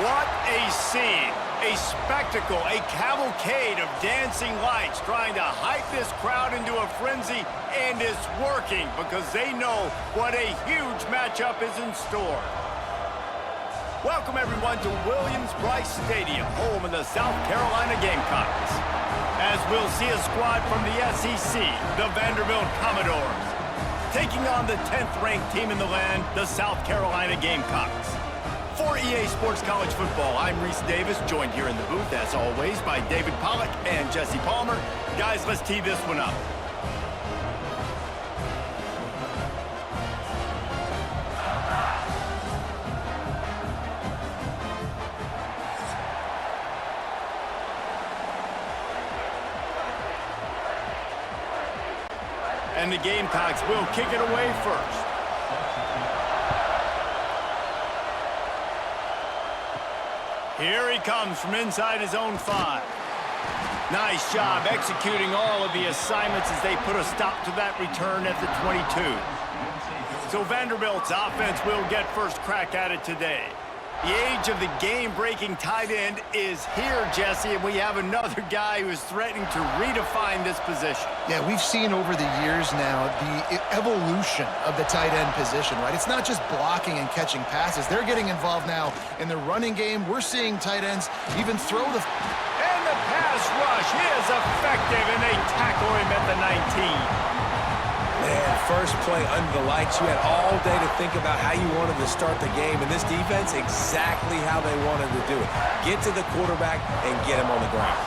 What a scene, a spectacle, a cavalcade of dancing lights trying to hype this crowd into a frenzy, and it's working because they know what a huge matchup is in store. Welcome everyone to Williams-Brice Stadium, home of the South Carolina Gamecocks. As we'll see a squad from the SEC, the Vanderbilt Commodores, taking on the 10th-ranked team in the land, the South Carolina Gamecocks. For EA Sports College Football, I'm Reese Davis, joined here in the booth, as always, by David Pollack and Jesse Palmer. Guys, let's tee this one up. And the Gamecocks will kick it away first. Here he comes from inside his own 5. Nice job executing all of the assignments as they put a stop to that return at the 22. So Vanderbilt's offense will get first crack at it today. The age of the game-breaking tight end is here, Jesse, and we have another guy who is threatening to redefine this position. Yeah, we've seen over the years now the evolution of the tight end position, right? It's not just blocking and catching passes. They're getting involved now in the running game. We're seeing tight ends even throw the... And the pass rush is effective, and they tackle him at the 19. Man, first play under the lights. You had all day to think about how you wanted to start the game, and this defense, exactly how they wanted to do it. Get to the quarterback and get him on the ground.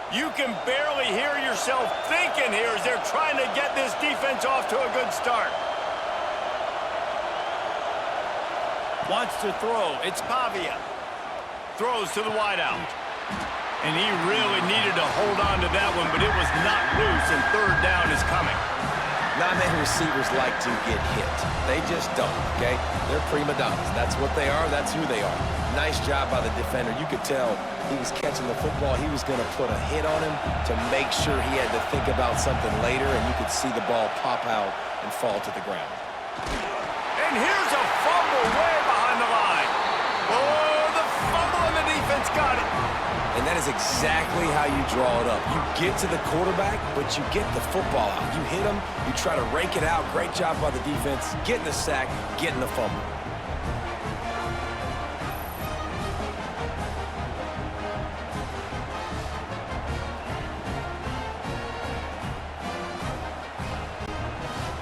You can barely hear yourself thinking here as they're trying to get this defense off to a good start. Wants to throw. It's Pavia. Throws to the wideout. And he really needed to hold on to that one, but it was not loose, and third down is coming. Not many receivers like to get hit. They just don't, okay? They're prima donnas. That's what they are. That's who they are. Nice job by the defender. You could tell he was catching the football. He was going to put a hit on him to make sure he had to think about something later, and you could see the ball pop out and fall to the ground. And here's a fumble way behind the line. Oh, the fumble, and the defense got it. And that is exactly how you draw it up. You get to the quarterback, but you get the football out. You hit him, you try to rake it out. Great job by the defense, getting the sack, getting the fumble.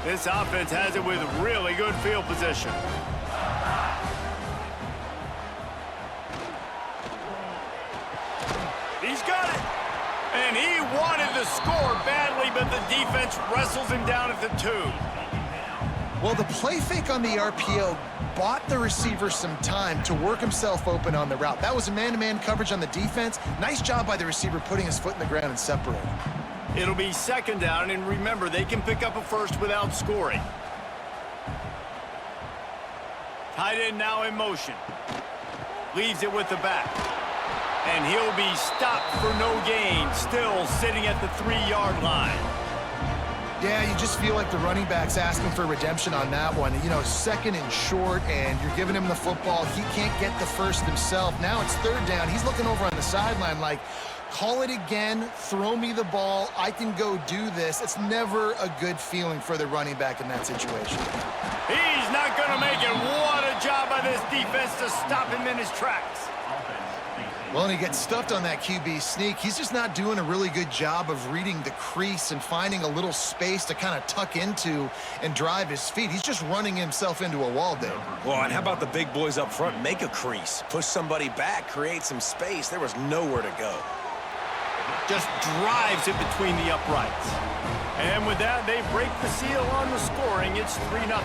This offense has it with really good field position. He's got it. And he wanted to score badly, but the defense wrestles him down at the 2. Well, the play fake on the RPO bought the receiver some time to work himself open on the route. That was a man-to-man coverage on the defense. Nice job by the receiver putting his foot in the ground and separating. It'll be second down, and remember, they can pick up a first without scoring. Tight end now in motion. Leaves it with the back. And he'll be stopped for no gain, still sitting at the 3-yard line. Yeah, you just feel like the running back's asking for redemption on that one. You know, second and short, and you're giving him the football. He can't get the first himself. Now it's third down. He's looking over on the sideline like, call it again, throw me the ball, I can go do this. It's never a good feeling for the running back in that situation. He's not going to make it. What a job by this defense to stop him in his tracks. Well, and he gets stuffed on that QB sneak. He's just not doing a really good job of reading the crease and finding a little space to kind of tuck into and drive his feet. He's just running himself into a wall there. Well, and how about the big boys up front? Make a crease, push somebody back, create some space. There was nowhere to go. Just drives it between the uprights. And with that, they break the seal on the scoring. It's 3-0.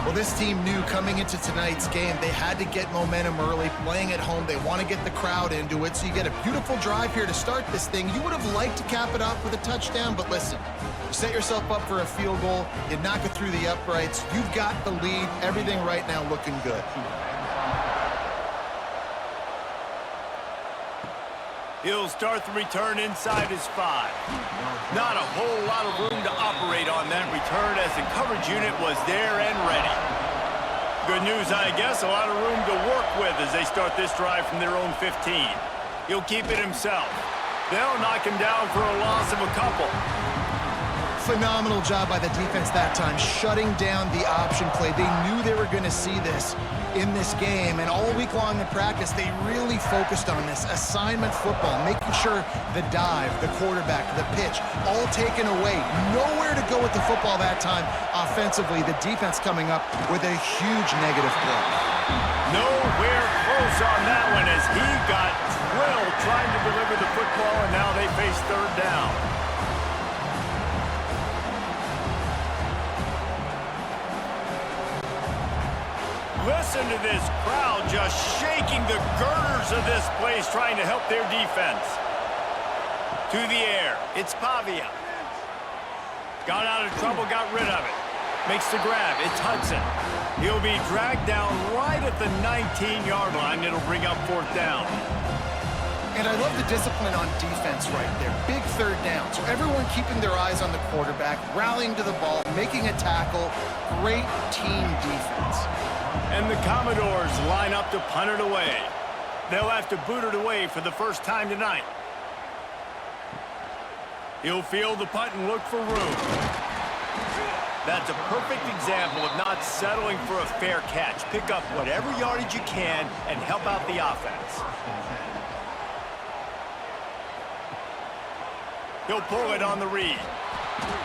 Well, this team knew coming into tonight's game they had to get momentum early, playing at home. They want to get the crowd into it, so you get a beautiful drive here to start this thing. You would have liked to cap it off with a touchdown, but listen, you set yourself up for a field goal, you knock it through the uprights, you've got the lead, everything right now looking good. He'll start the return inside his 5. Not a whole lot of room to operate on that return as the coverage unit was there and ready. Good news, I guess, a lot of room to work with as they start this drive from their own 15. He'll keep it himself. They'll knock him down for a loss of a couple. Phenomenal job by the defense that time, shutting down the option play. They knew they were going to see this in this game, and all week long in practice, they really focused on this assignment football, making sure the dive, the quarterback, the pitch, all taken away. Nowhere to go with the football that time offensively. The defense coming up with a huge negative play. Nowhere close on that one as he got drilled trying to deliver the football, and now they face third down. Listen to this crowd just shaking the girders of this place, trying to help their defense. To the air, it's Pavia. Got out of trouble, got rid of it. Makes the grab, it's Hudson. He'll be dragged down right at the 19-yard line. It'll bring up fourth down. And I love the discipline on defense right there. Big third down. So everyone keeping their eyes on the quarterback, rallying to the ball, making a tackle. Great team defense. And the Commodores line up to punt it away. They'll have to boot it away for the first time tonight. He'll field the punt and look for room. That's a perfect example of not settling for a fair catch. Pick up whatever yardage you can and help out the offense. He'll pull it on the read.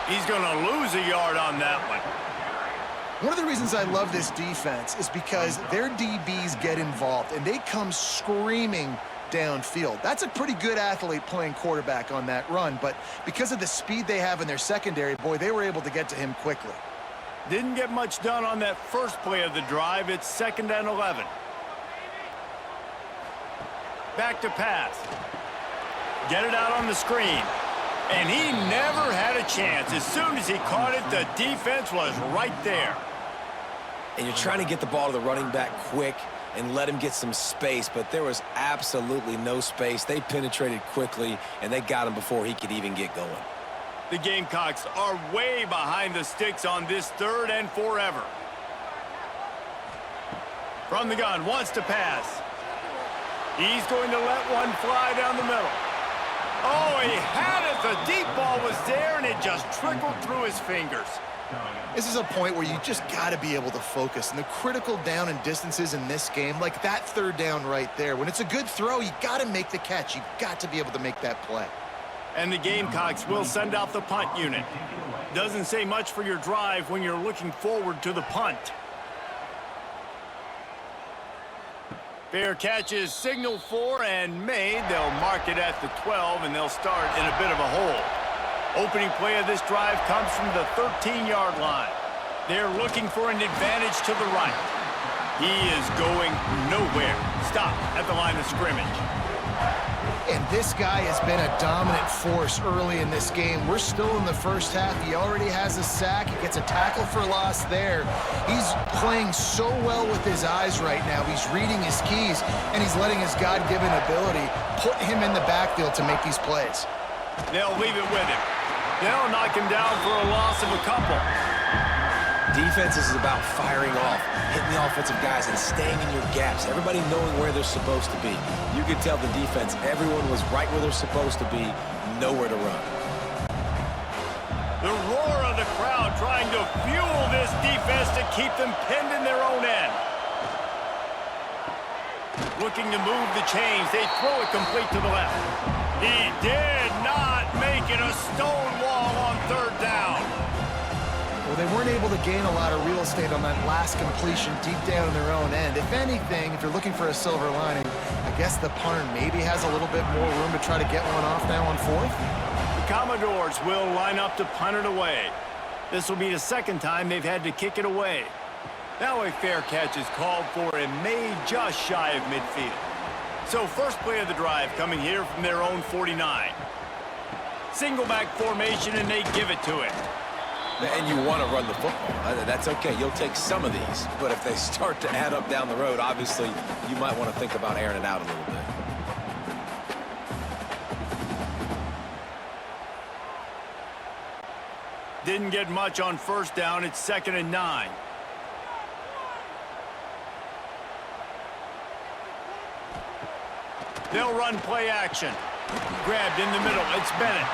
He's going to lose a yard on that one. One of the reasons I love this defense is because their DBs get involved, and they come screaming downfield. That's a pretty good athlete playing quarterback on that run, but because of the speed they have in their secondary, boy, they were able to get to him quickly. Didn't get much done on that first play of the drive. It's 2nd and 11. Back to pass. Get it out on the screen. And he never had a chance. As soon as he caught it, the defense was right there. And you're trying to get the ball to the running back quick and let him get some space, but there was absolutely no space. They penetrated quickly, and they got him before he could even get going. The Gamecocks are way behind the sticks on this 3rd and forever. From the gun, wants to pass. He's going to let one fly down the middle. Oh, he had it. The deep ball was there, and it just trickled through his fingers. This is a point where you just got to be able to focus. And the critical down and distances in this game, like that third down right there, when it's a good throw, you got to make the catch. You got to be able to make that play. And the Gamecocks will send out the punt unit. Doesn't say much for your drive when you're looking forward to the punt. Fair catch is signaled for and made. They'll mark it at the 12, and they'll start in a bit of a hole. Opening play of this drive comes from the 13-yard line. They're looking for an advantage to the right. He is going nowhere. Stop at the line of scrimmage. And this guy has been a dominant force early in this game. We're still in the first half. He already has a sack. He gets a tackle for loss there. He's playing so well with his eyes right now. He's reading his keys, and he's letting his God-given ability put him in the backfield to make these plays. They'll leave it with him. They'll knock him down for a loss of a couple. Defense is about firing off, hitting the offensive guys, and staying in your gaps. Everybody knowing where they're supposed to be. You could tell the defense, everyone was right where they're supposed to be, nowhere to run. The roar of the crowd trying to fuel this defense to keep them pinned in their own end. Looking to move the chains. They throw it complete to the left. He did not make it a stone wall on third down. Well, they weren't able to gain a lot of real estate on that last completion deep down in their own end. If anything, if you're looking for a silver lining, I guess the punter maybe has a little bit more room to try to get one off now on fourth. The Commodores will line up to punt it away. This will be the second time they've had to kick it away. Now a fair catch is called for and made just shy of midfield. So first play of the drive coming here from their own 49. Single back formation, and they give it to him. And you want to run the football. That's okay. You'll take some of these. But if they start to add up down the road, obviously, you might want to think about airing it out a little bit. Didn't get much on first down. It's 2nd and 9. They'll run play action. Grabbed in the middle. It's Bennett.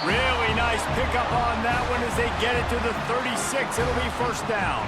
Really nice pickup on that one as they get it to the 36. It'll be first down.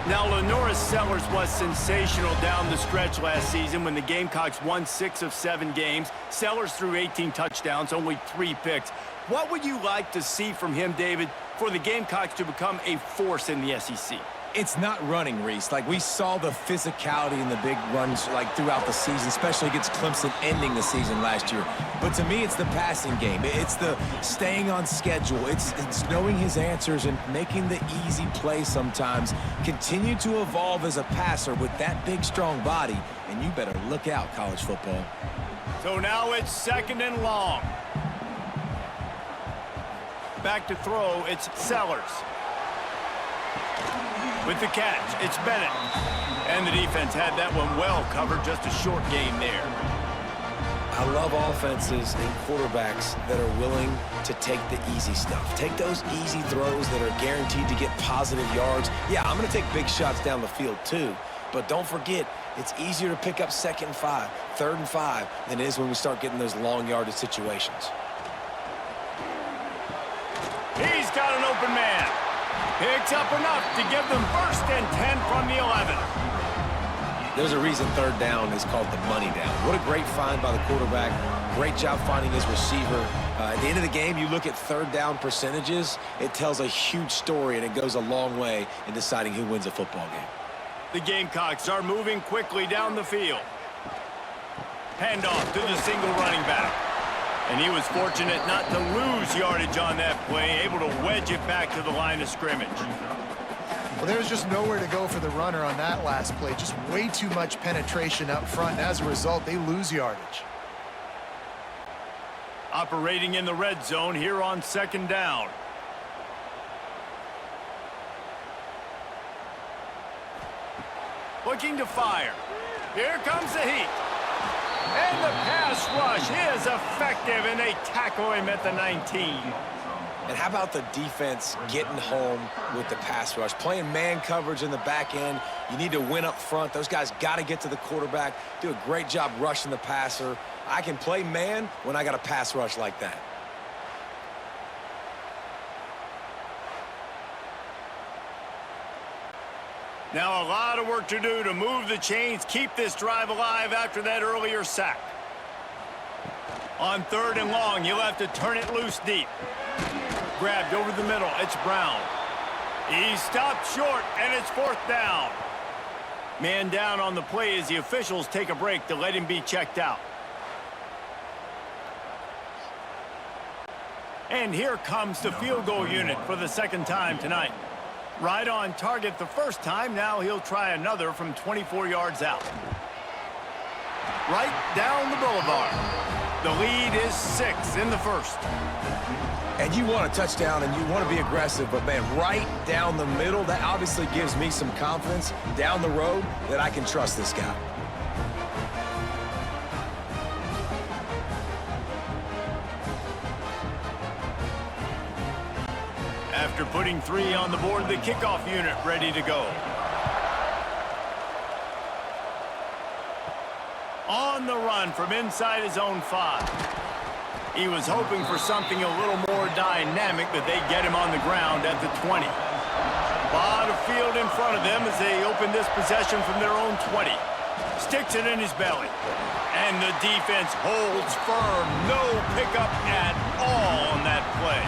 Now, Lenoris Sellers was sensational down the stretch last season when the Gamecocks won 6 of 7 games. Sellers threw 18 touchdowns, only 3 picks. What would you like to see from him, David, for the Gamecocks to become a force in the SEC? It's not running, Reese. Like, we saw the physicality in the big runs, like, throughout the season, especially against Clemson ending the season last year. But to me, it's the passing game. It's the staying on schedule. It's knowing his answers and making the easy play sometimes. Continue to evolve as a passer with that big, strong body, and you better look out, college football. So now it's 2nd and long. Back to throw, it's Sellers. With the catch, it's Bennett. And the defense had that one well covered, just a short gain there. I love offenses and quarterbacks that are willing to take the easy stuff. Take those easy throws that are guaranteed to get positive yards. Yeah, I'm going to take big shots down the field too. But don't forget, it's easier to pick up 2nd and 5, 3rd and 5 than it is when we start getting those long yardage situations. He's got an open man. Picks up enough to give them 1st and 10 from the 11. There's a reason 3rd down is called the money down. What a great find by the quarterback. Great job finding his receiver. At the end of the game, you look at 3rd down percentages. It tells a huge story, and it goes a long way in deciding who wins a football game. The Gamecocks are moving quickly down the field. Handoff to the single running back. And he was fortunate not to lose yardage on that play, able to wedge it back to the line of scrimmage. Well, there's just nowhere to go for the runner on that last play. Just way too much penetration up front. And as a result, they lose yardage. Operating in the red zone here on 2nd down. Looking to fire. Here comes the heat. And the pass rush is effective, and they tackle him at the 19. And how about the defense getting home with the pass rush? Playing man coverage in the back end. You need to win up front. Those guys got to get to the quarterback, do a great job rushing the passer. I can play man when I got a pass rush like that. Now a lot of work to do to move the chains, keep this drive alive after that earlier sack. On 3rd and long, you'll have to turn it loose deep. Grabbed over the middle, it's Brown. He stopped short, and it's 4th down. Man down on the play as the officials take a break to let him be checked out. And here comes the field goal unit for the 2nd time tonight. Right on target the first time. Now he'll try another from 24 yards out. Right down the boulevard. The lead is 6 in the 1st. And you want a touchdown and you want to be aggressive, but man, right down the middle, that obviously gives me some confidence down the road that I can trust this guy. After putting 3 on the board, the kickoff unit ready to go. On the run from inside his own 5. He was hoping for something a little more dynamic, but they get him on the ground at the 20. A lot of field in front of them as they open this possession from their own 20. Sticks it in his belly. And the defense holds firm. No pickup at all on that play.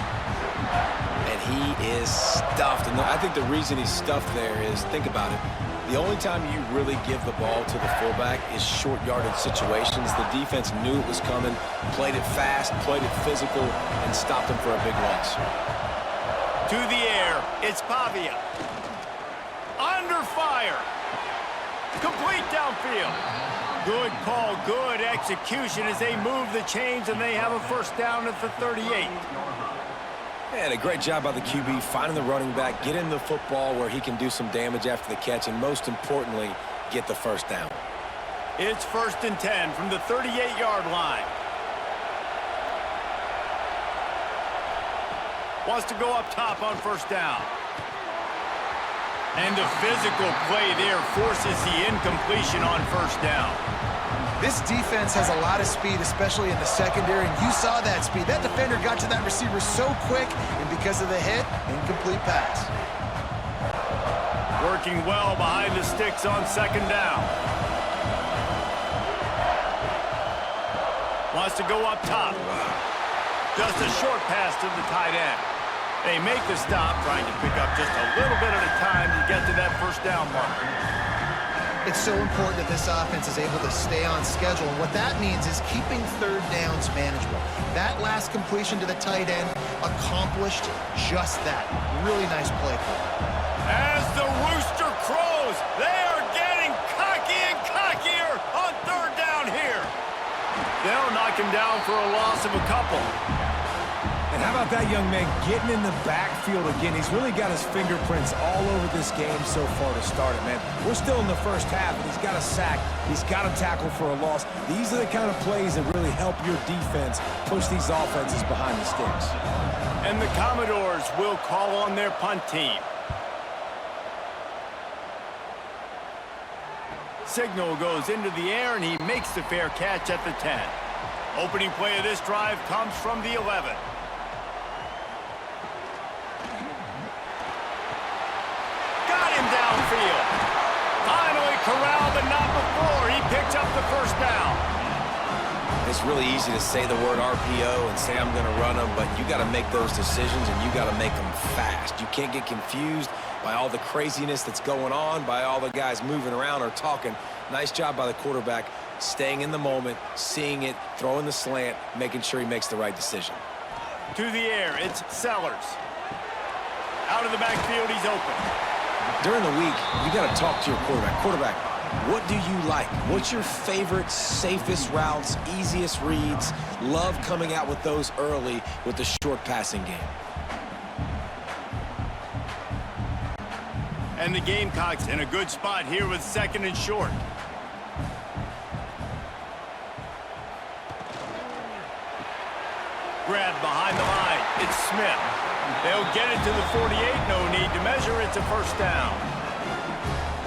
And he is stuffed. And I think the reason he's stuffed there is, think about it, the only time you really give the ball to the fullback is short yardage situations. The defense knew it was coming, played it fast, played it physical, and stopped him for a big loss. To the air, it's Pavia. Under fire. Complete downfield. Good call, good execution as they move the chains, and they have a 1st down at the 38. And a great job by the QB, finding the running back, getting the football where he can do some damage after the catch, and most importantly, get the 1st down. It's 1st and 10 from the 38-yard line. Wants to go up top on first down. And the physical play there forces the incompletion on first down. This defense has a lot of speed, especially in the secondary, and you saw that speed. That defender got to that receiver so quick, and because of the hit, incomplete pass. Working well behind the sticks on second down. Wants to go up top. Just a short pass to the tight end. They make the stop, trying to pick up just a little bit at a time to get to that first down marker. It's so important that this offense is able to stay on schedule, and what that means is keeping third downs manageable. That last completion to the tight end accomplished just that. Really nice play. As the rooster crows, they are getting cocky and cockier on third down here. They'll knock him down for a loss of a couple. And how about that young man getting in the backfield again? He's really got his fingerprints all over this game so far to start it, man. We're still in the first half, and he's got a sack. He's got a tackle for a loss. These are the kind of plays that really help your defense push these offenses behind the sticks. And the Commodores will call on their punt team. Signal goes into the air, and he makes the fair catch at the 10. Opening play of this drive comes from the 11. Downfield. Finally corralled, but not before. He picked up the first down. It's really easy to say the word RPO and say I'm going to run them, but you got to make those decisions, and you got to make them fast. You can't get confused by all the craziness that's going on, by all the guys moving around or talking. Nice job by the quarterback, staying in the moment, seeing it, throwing the slant, making sure he makes the right decision. To the air, it's Sellers. Out of the backfield, he's open. During the week, you got to talk to your quarterback. Quarterback, what do you like? What's your favorite, safest routes, easiest reads? Love coming out with those early with the short passing game. And the Gamecocks in a good spot here with second and short. Grab behind the line. It's Smith. They'll get it to the 48. No need to measure. It's a first down.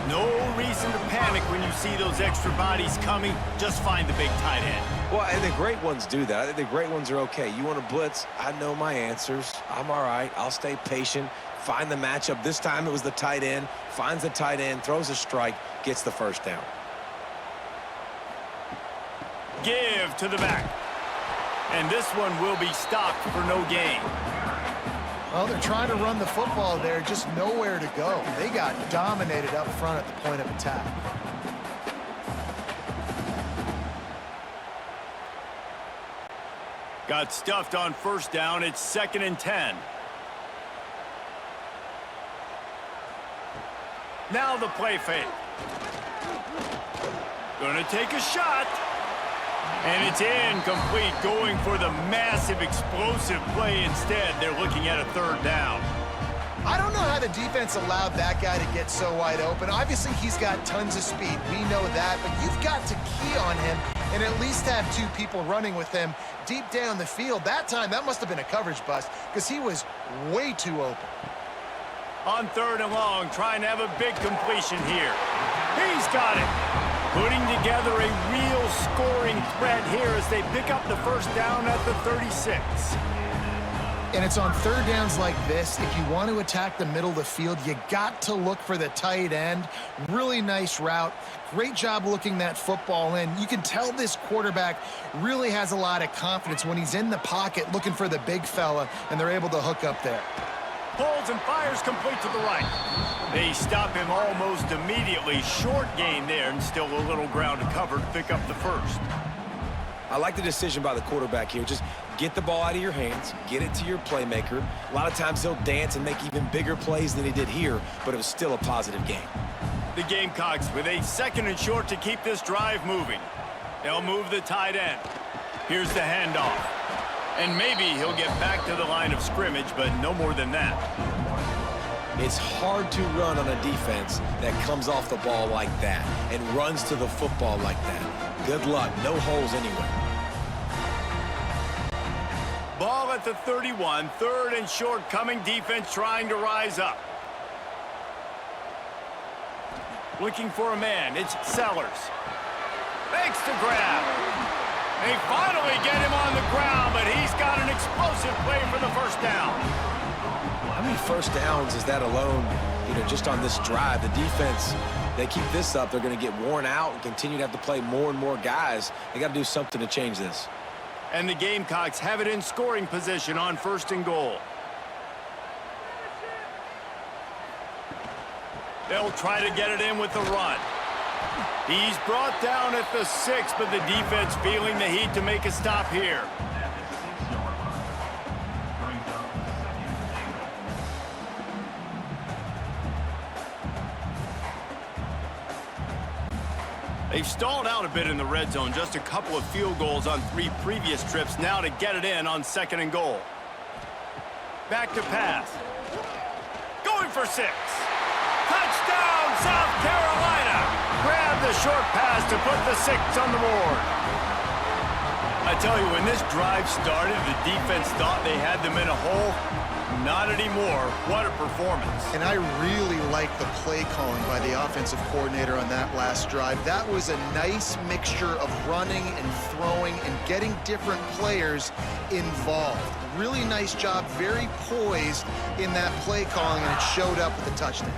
No reason to panic when you see those extra bodies coming. Just find the big tight end. Well, and the great ones do that. I think the great ones are okay. You want to blitz? I know my answers. I'm all right. I'll stay patient. Find the matchup. This time it was the tight end. Finds the tight end, throws a strike, gets the first down. Give to the back. And this one will be stopped for no gain. Well, they're trying to run the football there, just nowhere to go. They got dominated up front at the point of attack. Got stuffed on first down. It's 2nd and 10. Now the play fake. Gonna take a shot. And it's incomplete, going for the massive explosive play instead. They're looking at a third down. I don't know how the defense allowed that guy to get so wide open. Obviously, he's got tons of speed. We know that, but you've got to key on him and at least have two people running with him deep down the field. That time, that must have been a coverage bust because he was way too open. On third and long, trying to have a big completion here. He's got it. Putting together a real scoring threat here as they pick up the first down at the 36. And it's on third downs like this, if you want to attack the middle of the field, you got to look for the tight end. Really nice route. Great job looking that football in. You can tell this quarterback really has a lot of confidence when he's in the pocket looking for the big fella, and they're able to hook up there. Pulls and fires complete to the right. They stop him almost immediately. Short gain there, and still a little ground to cover to pick up the first. I like the decision by the quarterback here. Just get the ball out of your hands, get it to your playmaker. A lot of times he'll dance and make even bigger plays than he did here, but it was still a positive game. The Gamecocks with a 2nd and short to keep this drive moving. They'll move the tight end. Here's the handoff. And maybe he'll get back to the line of scrimmage, but no more than that. It's hard to run on a defense that comes off the ball like that and runs to the football like that. Good luck. No holes anywhere. Ball at the 31, 3rd and short coming, defense trying to rise up. Looking for a man, it's Sellers. Makes the grab. They finally get him on the ground, but he's got an explosive play for the first down. How many first downs is that alone, just on this drive? The defense, they keep this up, they're going to get worn out and continue to have to play more and more guys. They got to do something to change this. And the Gamecocks have it in scoring position on 1st and goal. They'll try to get it in with the run. He's brought down at the 6, but the defense feeling the heat to make a stop here. They've stalled out a bit in the red zone. Just a couple of field goals on 3 previous trips. Now to get it in on 2nd and goal. Back to pass. Going for 6. Touchdown, South Carolina. Grab the short pass to put the 6 on the board. I tell you, when this drive started, the defense thought they had them in a hole. Not anymore. What a performance. And I really like the play calling by the offensive coordinator on that last drive. That was a nice mixture of running and throwing and getting different players involved. Really nice job, very poised in that play calling, and it showed up with a touchdown.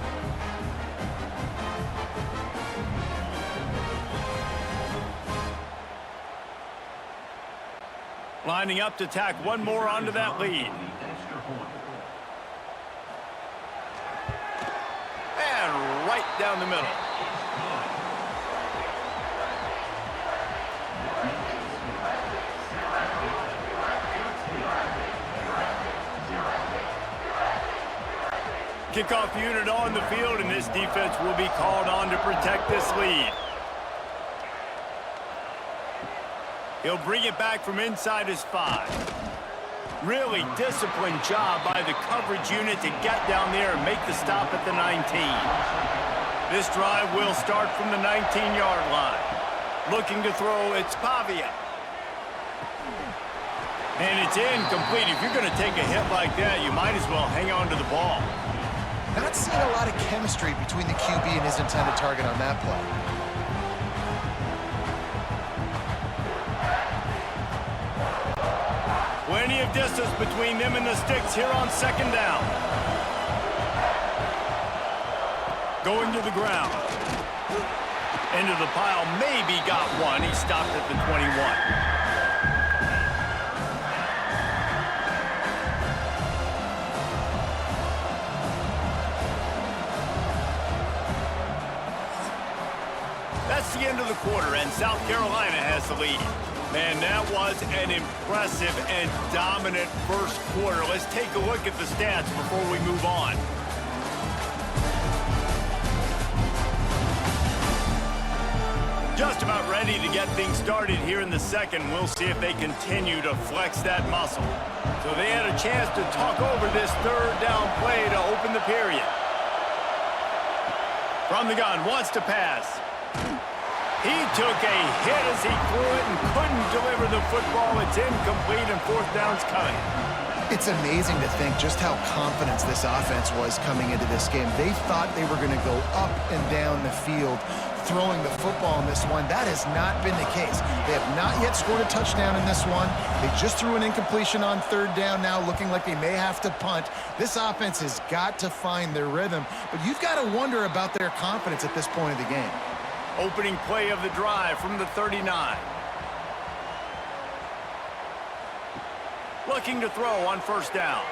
Lining up to tack one more onto that lead. And right down the middle. Kickoff unit on the field, and this defense will be called on to protect this lead. He'll bring it back from inside his 5. Really disciplined job by the coverage unit to get down there and make the stop at the 19. This drive will start from the 19-yard line. Looking to throw, it's Pavia. And it's incomplete. If you're going to take a hit like that, you might as well hang on to the ball. Not seeing a lot of chemistry between the QB and his intended target on that play. Plenty of distance between them and the sticks here on 2nd down. Going to the ground. Into the pile, maybe got one. He stopped at the 21. That's the end of the quarter, and South Carolina has the lead. Man, that was an impressive and dominant first quarter. Let's take a look at the stats before we move on. Just about ready to get things started here in the second. We'll see if they continue to flex that muscle. So they had a chance to talk over this 3rd down play to open the period. From the gun, wants to pass. He took a hit as he threw it and couldn't deliver the football. It's incomplete, and 4th down's coming. It's amazing to think just how confident this offense was coming into this game. They thought they were going to go up and down the field throwing the football in this one. That has not been the case. They have not yet scored a touchdown in this one. They just threw an incompletion on 3rd down now, looking like they may have to punt. This offense has got to find their rhythm, but you've got to wonder about their confidence at this point of the game. Opening play of the drive from the 39. Looking to throw on 1st down.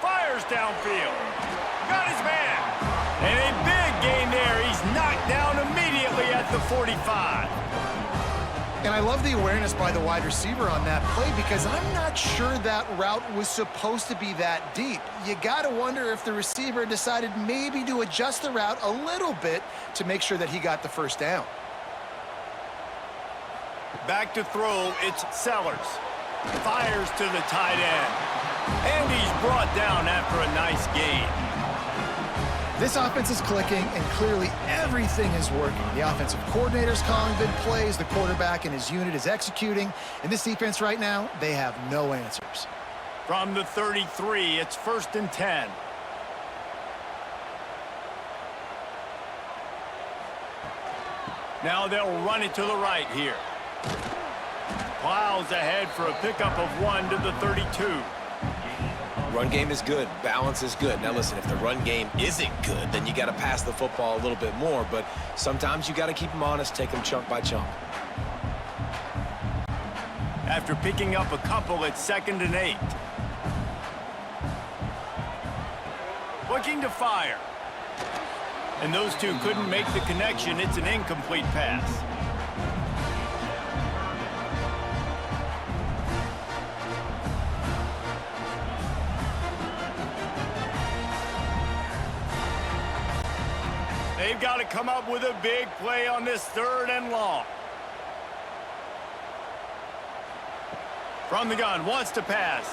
Fires downfield. Got his man. And a big gain there. He's knocked down immediately at the 45. And I love the awareness by the wide receiver on that play, because I'm not sure that route was supposed to be that deep. You got to wonder if the receiver decided maybe to adjust the route a little bit to make sure that he got the 1st down. Back to throw, it's Sellers. Fires to the tight end. And he's brought down after a nice gain. This offense is clicking, and clearly everything is working. The offensive coordinator's calling good plays, the quarterback and his unit is executing, and this defense right now, they have no answers. From the 33, it's 1st and 10. Now they'll run it to the right here. Plows ahead for a pickup of 1 to the 32. Run game is good. Balance is good. Now, listen, if the run game isn't good, then you got to pass the football a little bit more. But sometimes you got to keep them honest, take them chunk by chunk. After picking up a couple, it's 2nd and 8. Looking to fire. And those two couldn't make the connection. It's an incomplete pass. They've got to come up with a big play on this 3rd and long. From the gun, wants to pass.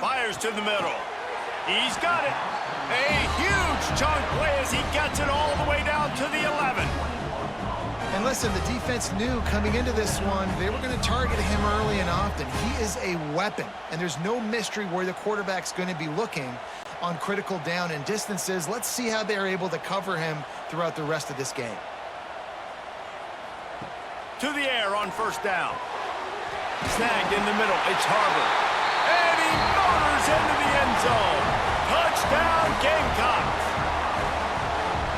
Fires to the middle. He's got it. A huge chunk play as he gets it all the way down to the 11. And listen, the defense knew coming into this one, they were going to target him early and often. He is a weapon, and there's no mystery where the quarterback's going to be looking on critical down and distances. Let's see how they're able to cover him throughout the rest of this game. To the air on 1st down. Snagged in the middle. It's Harvard. And he motors into the end zone. Touchdown, Gamecocks.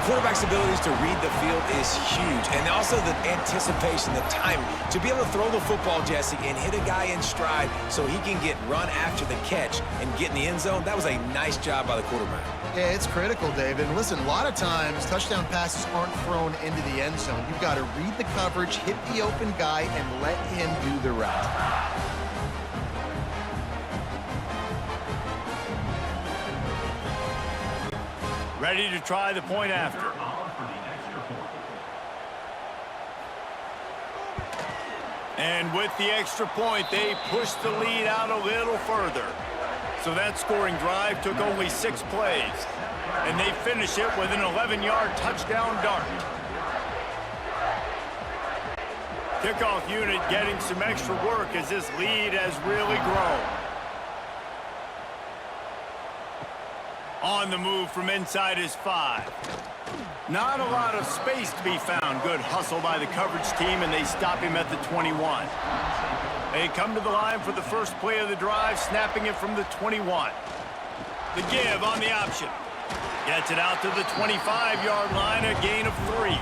Quarterback's abilities to read the field is huge. And also the anticipation, the timing. To be able to throw the football, Jesse, and hit a guy in stride so he can get run after the catch and get in the end zone, that was a nice job by the quarterback. Yeah, it's critical, David. And listen, a lot of times, touchdown passes aren't thrown into the end zone. You've got to read the coverage, hit the open guy, and let him do the rest. Ready to try the point after. And with the extra point, they pushed the lead out a little further. So that scoring drive took only 6 plays. And they finish it with an 11-yard touchdown dart. Kickoff unit getting some extra work as this lead has really grown. On the move from inside his 5. Not a lot of space to be found. Good hustle by the coverage team, and they stop him at the 21. They come to the line for the first play of the drive, snapping it from the 21. The give on the option. Gets it out to the 25-yard line, a gain of 3.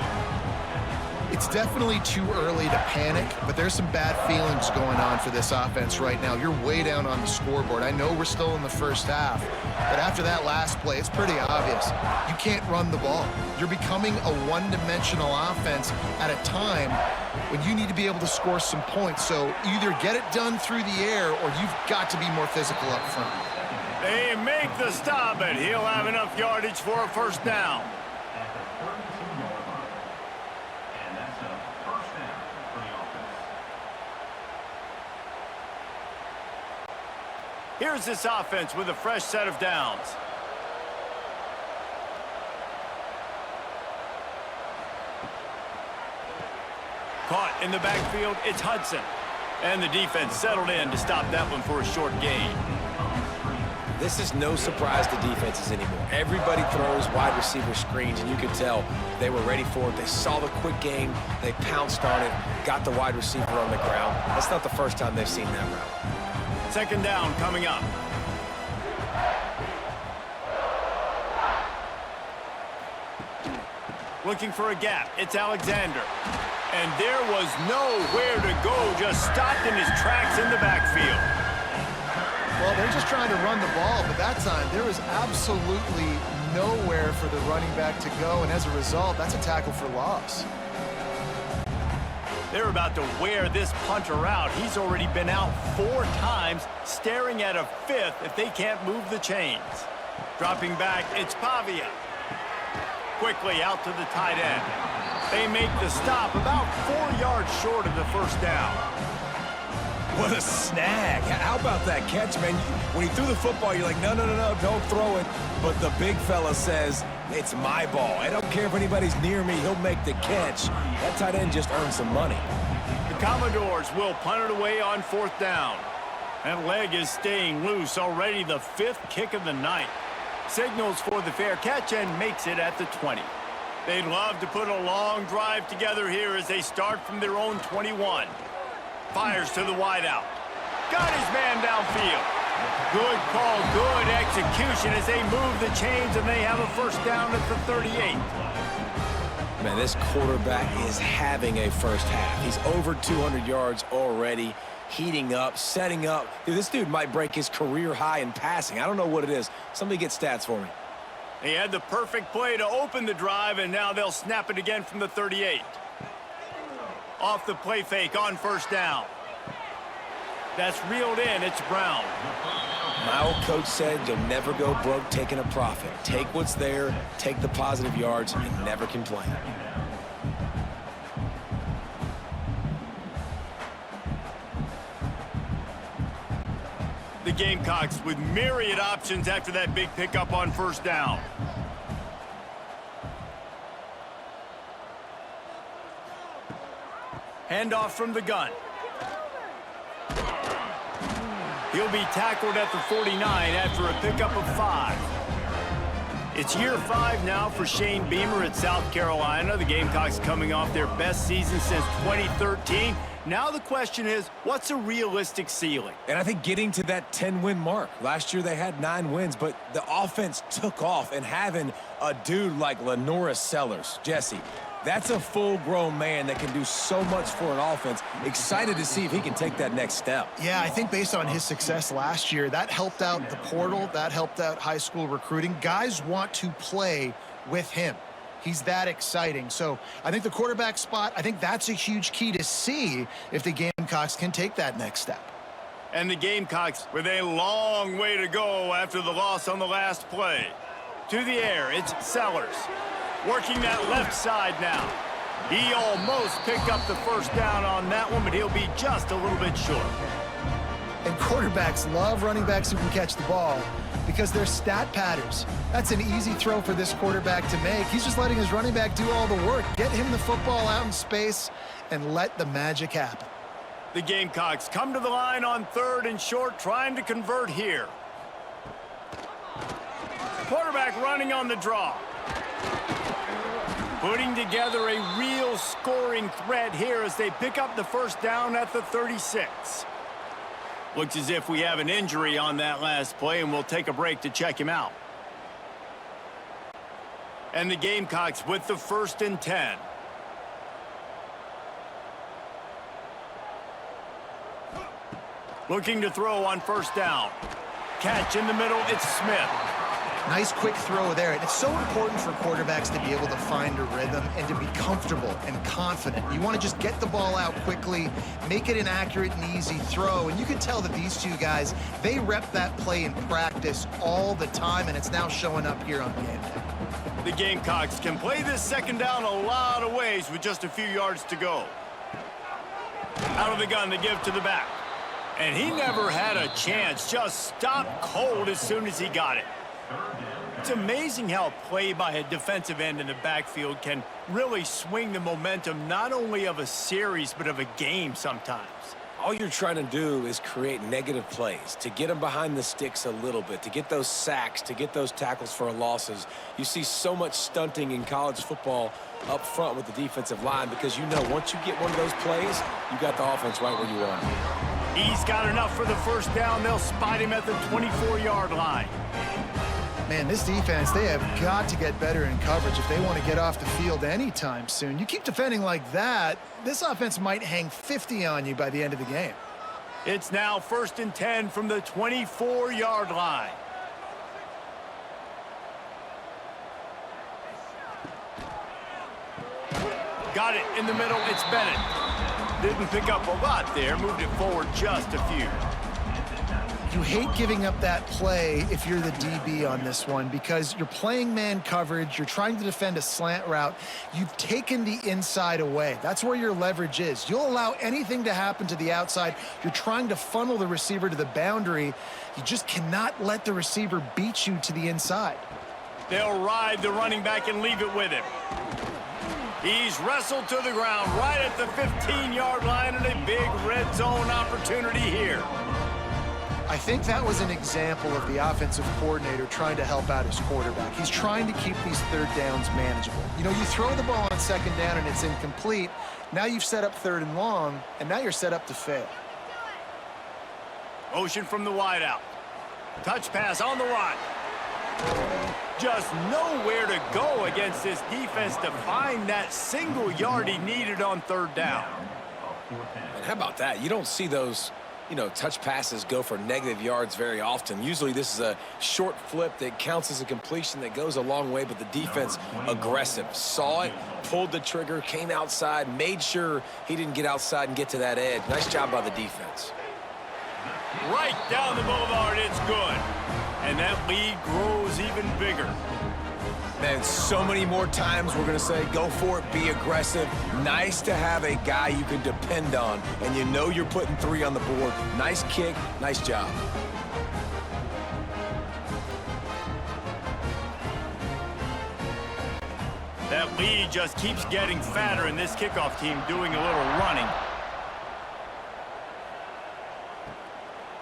It's definitely too early to panic, but there's some bad feelings going on for this offense right now. You're way down on the scoreboard. I know we're still in the first half, but after that last play, it's pretty obvious. You can't run the ball. You're becoming a one-dimensional offense at a time when you need to be able to score some points. So either get it done through the air or you've got to be more physical up front. They make the stop, and he'll have enough yardage for a 1st down. Here's this offense with a fresh set of downs. Caught in the backfield, it's Hudson. And the defense settled in to stop that one for a short gain. This is no surprise to defenses anymore. Everybody throws wide receiver screens, and you can tell they were ready for it. They saw the quick game. They pounced on it, got the wide receiver on the ground. That's not the first time they've seen that route. 2nd down coming up. Looking for a gap. It's Alexander. And there was nowhere to go. Just stopped in his tracks in the backfield. Well, they're just trying to run the ball, but that time there was absolutely nowhere for the running back to go. And as a result, that's a tackle for loss. They're about to wear this punter out. He's already been out 4 times, staring at a 5th if they can't move the chains. Dropping back, it's Pavia. Quickly out to the tight end. They make the stop about 4 yards short of the 1st down. What a snag. How about that catch, man? When he threw the football, you're like, no, don't throw it. But the big fella says, it's my ball. I don't care if anybody's near me. He'll make the catch. That tight end just earned some money. The Commodores will punt it away on 4th down. That leg is staying loose. Already the 5th kick of the night. Signals for the fair catch and makes it at the 20. They'd love to put a long drive together here as they start from their own 21. Fires to the wideout. Got his man downfield. Good call, good execution as they move the chains, and they have a first down at the 38. Man, this quarterback is having a first half. He's over 200 yards already, heating up, setting up. Dude, this dude might break his career high in passing. I don't know what it is. Somebody get stats for me. They had the perfect play to open the drive, and now they'll snap it again from the 38. Off the play fake on first down. That's reeled in. It's Brown. My old coach said you'll never go broke taking a profit. Take what's there, take the positive yards, and never complain. The Gamecocks with myriad options after that big pickup on first down. Handoff from the gun. He'll be tackled at the 49 after a pickup of 5. It's year 5 now for Shane Beamer at South Carolina. The Gamecocks coming off their best season since 2013. Now the question is, what's a realistic ceiling? And I think getting to that 10-win mark. Last year they had 9 wins, but the offense took off, and having a dude like Lenora Sellers, Jesse, that's a full-grown man that can do so much for an offense. Excited to see if he can take that next step. Yeah, I think based on his success last year, that helped out the portal, that helped out high school recruiting. Guys want to play with him. He's that exciting. So I think the quarterback spot, I think that's a huge key to see if the Gamecocks can take that next step. And the Gamecocks with a long way to go after the loss on the last play. To the air, it's Sellers. Working that left side now. He almost picked up the first down on that one, but he'll be just a little bit short. And quarterbacks love running backs who can catch the ball because they're stat patterns. That's an easy throw for this quarterback to make. He's just letting his running back do all the work. Get him the football out in space and let the magic happen. The Gamecocks come to the line on 3rd and short, trying to convert here. Quarterback running on the draw. Putting together a real scoring threat here as they pick up the first down at the 36. Looks as if we have an injury on that last play, and we'll take a break to check him out. And the Gamecocks with the 1st and 10. Looking to throw on first down. Catch in the middle, it's Smith. Nice quick throw there. And it's so important for quarterbacks to be able to find a rhythm and to be comfortable and confident. You want to just get the ball out quickly, make it an accurate and easy throw. And you can tell that these two guys, they rep that play in practice all the time, and it's now showing up here on game day. The Gamecocks can play this second down a lot of ways with just a few yards to go. Out of the gun to give to the back. And he never had a chance, just stopped cold as soon as he got it. It's amazing how a play by a defensive end in the backfield can really swing the momentum not only of a series but of a game sometimes. All you're trying to do is create negative plays, to get them behind the sticks a little bit, to get those sacks, to get those tackles for losses. You see so much stunting in college football up front with the defensive line because you know once you get one of those plays, you got the offense right where you want. He's got enough for the first down. They'll spot him at the 24-yard line. Man, this defense, they have got to get better in coverage if they want to get off the field anytime soon. You keep defending like that, this offense might hang 50 on you by the end of the game. It's now 1st and 10 from the 24-yard line. Got it in the middle. It's Bennett. Didn't pick up a lot there. Moved it forward just a few. You hate giving up that play if you're the DB on this one because you're playing man coverage, you're trying to defend a slant route, you've taken the inside away. That's where your leverage is. You'll allow anything to happen to the outside. You're trying to funnel the receiver to the boundary. You just cannot let the receiver beat you to the inside. They'll ride the running back and leave it with him. He's wrestled to the ground right at the 15-yard line and a big red zone opportunity here. I think that was an example of the offensive coordinator trying to help out his quarterback. He's trying to keep these third downs manageable. You know, you throw the ball on second down and it's incomplete. Now you've set up third and long, and now you're set up to fail. Motion from the wideout. Touch pass on the run. Just nowhere to go against this defense to find that single yard he needed on third down. And how about that? You don't see those, touch passes go for negative yards very often. Usually this is a short flip that counts as a completion that goes a long way, but the defense aggressive. Saw it, pulled the trigger, came outside, made sure he didn't get outside and get to that edge. Nice job by the defense. Right down the boulevard, it's good. And that lead grows even bigger. Man, so many more times we're going to say, go for it, be aggressive. Nice to have a guy you can depend on, and you know you're putting 3 on the board. Nice kick, nice job. That lead just keeps getting fatter, and this kickoff team doing a little running.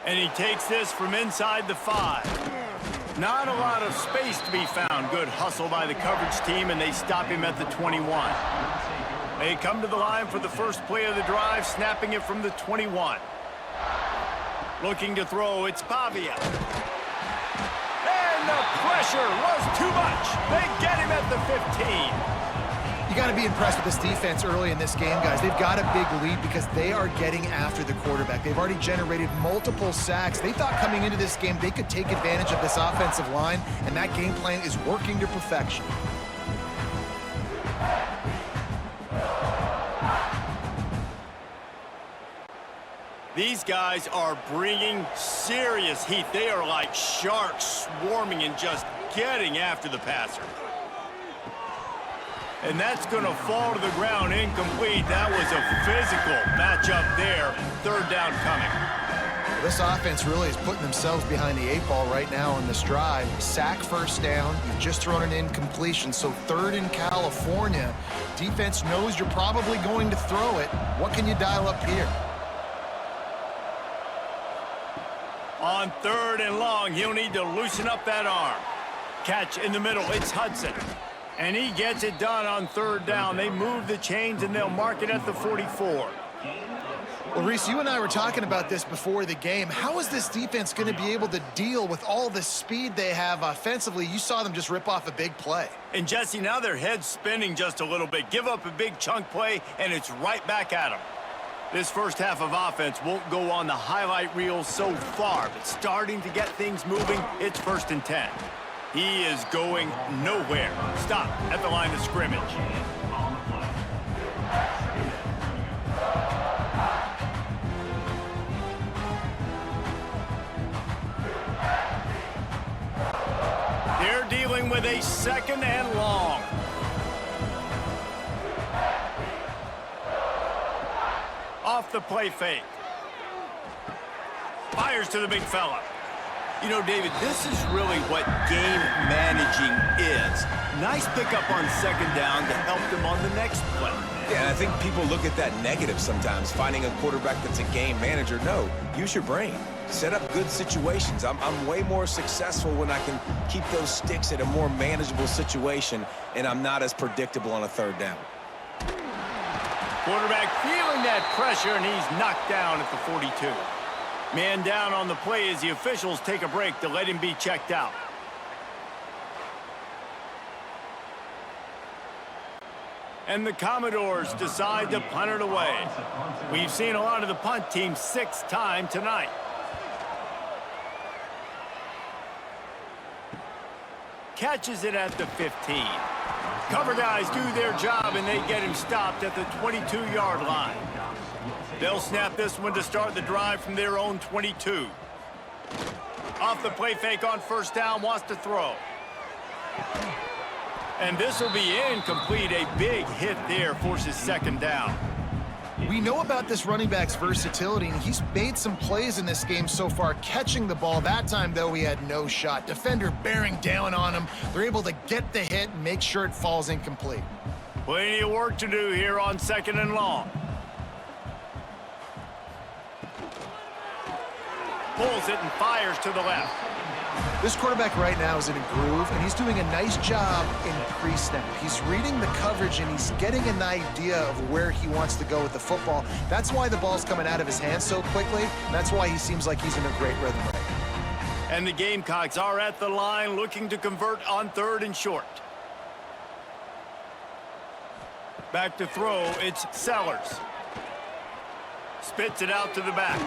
And he takes this from inside the 5. Not a lot of space to be found. Good hustle by the coverage team, and they stop him at the 21. They come to the line for the first play of the drive, snapping it from the 21. Looking to throw, it's Pavia. And the pressure was too much. They get him at the 15. You got to be impressed with this defense early in this game, guys. They've got a big lead because they are getting after the quarterback. They've already generated multiple sacks. They thought coming into this game they could take advantage of this offensive line, and that game plan is working to perfection. These guys are bringing serious heat. They are like sharks swarming and just getting after the passer. And that's going to fall to the ground incomplete. That was a physical matchup there. Third down coming. This offense really is putting themselves behind the 8 ball right now on this drive. Sack first down. You've just thrown an incompletion. So third in California. Defense knows you're probably going to throw it. What can you dial up here? On third and long, he'll need to loosen up that arm. Catch in the middle. It's Hudson. And he gets it done on third down. They move the chains, and they'll mark it at the 44. Well, Reese, you and I were talking about this before the game. How is this defense going to be able to deal with all the speed they have offensively? You saw them just rip off a big play. And, Jesse, now their head's spinning just a little bit. Give up a big chunk play, and it's right back at them. This first half of offense won't go on the highlight reel so far, but starting to get things moving, it's 1st and 10. He is going nowhere. Stop at the line of scrimmage. They're dealing with a 2nd and long. Off the play fake. Fires to the big fella. You know, David, this is really what game managing is. Nice pickup on 2nd down to help them on the next play. Yeah, and I think people look at that negative sometimes, finding a quarterback that's a game manager. No, use your brain. Set up good situations. I'm way more successful when I can keep those sticks at a more manageable situation, and I'm not as predictable on a 3rd down. Quarterback feeling that pressure, and he's knocked down at the 42. Man down on the play as the officials take a break to let him be checked out. And the Commodores decide to punt it away. We've seen a lot of the punt team 6th time tonight. Catches it at the 15. Cover guys do their job, and they get him stopped at the 22-yard line. They'll snap this one to start the drive from their own 22. Off the play fake on 1st down, wants to throw. And this will be incomplete. A big hit there forces 2nd down. We know about this running back's versatility, and he's made some plays in this game so far, catching the ball. That time, though, he had no shot. Defender bearing down on him. They're able to get the hit and make sure it falls incomplete. Plenty of work to do here on 2nd and long. pulls it and fires to the left. This quarterback right now is in a groove, and he's doing a nice job in pre-snap. He's reading the coverage, and he's getting an idea of where he wants to go with the football. That's why the ball's coming out of his hands so quickly, and that's why he seems like he's in a great rhythm right now. And the Gamecocks are at the line looking to convert on 3rd and short. Back to throw, it's Sellers. Spits it out to the back.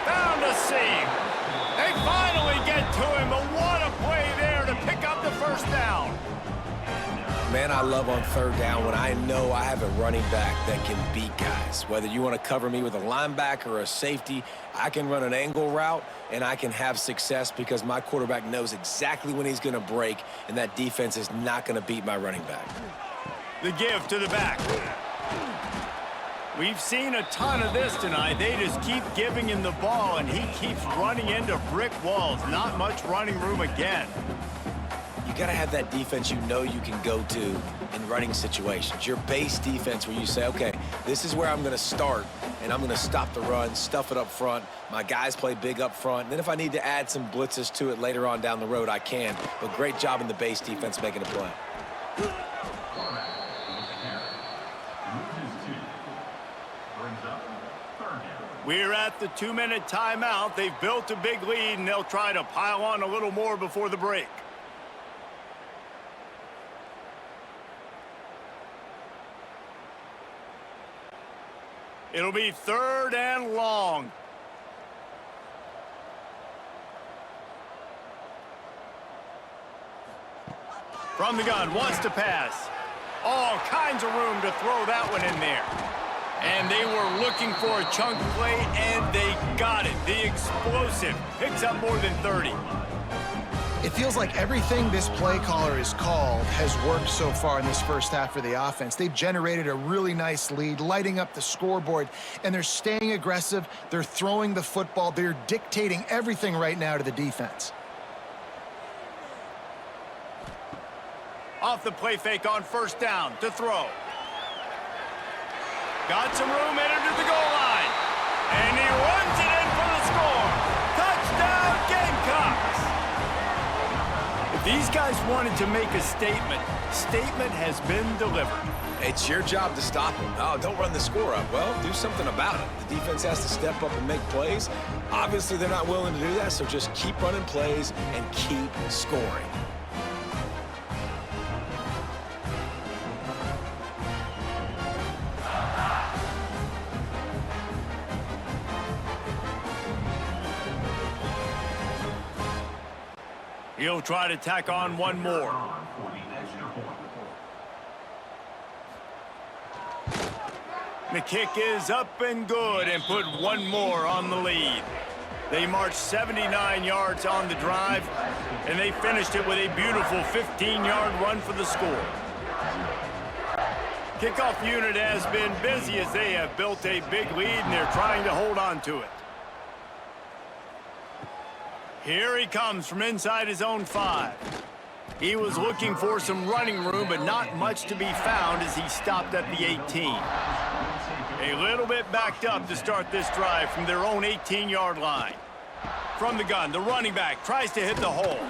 Found a seam. They finally get to him, but what a play there to pick up the first down. Man, I love on 3rd down when I know I have a running back that can beat guys. Whether you want to cover me with a linebacker or a safety, I can run an angle route, and I can have success because my quarterback knows exactly when he's going to break, and that defense is not going to beat my running back. The give to the back. We've seen a ton of this tonight. They just keep giving him the ball, and he keeps running into brick walls. Not much running room again. You got to have that defense you know you can go to in running situations. Your base defense where you say, okay, this is where I'm going to start, and I'm going to stop the run, stuff it up front. My guys play big up front. And then if I need to add some blitzes to it later on down the road, I can. But great job in the base defense making a play. We're at the 2-minute timeout. They've built a big lead, and they'll try to pile on a little more before the break. It'll be 3rd and long. From the gun, wants to pass. All kinds of room to throw that one in there. And they were looking for a chunk play, and they got it. The explosive picks up more than 30. It feels like everything this play caller has called has worked so far in this first half for the offense. They've generated a really nice lead, lighting up the scoreboard, and they're staying aggressive. They're throwing the football. They're dictating everything right now to the defense. Off the play fake on 1st down to throw. Got some room headed to the goal line. And he runs it in for the score. Touchdown, Gamecocks. If these guys wanted to make a statement has been delivered. It's your job to stop them. Oh, don't run the score up. Well, do something about it. The defense has to step up and make plays. Obviously, they're not willing to do that, so just keep running plays and keep scoring. He'll try to tack on one more. The kick is up and good and put one more on the lead. They marched 79 yards on the drive, and they finished it with a beautiful 15-yard run for the score. Kickoff unit has been busy as they have built a big lead, and they're trying to hold on to it. Here he comes from inside his own 5. He was looking for some running room, but not much to be found as he stopped at the 18. A little bit backed up to start this drive from their own 18-yard line. From the gun, the running back tries to hit the hole.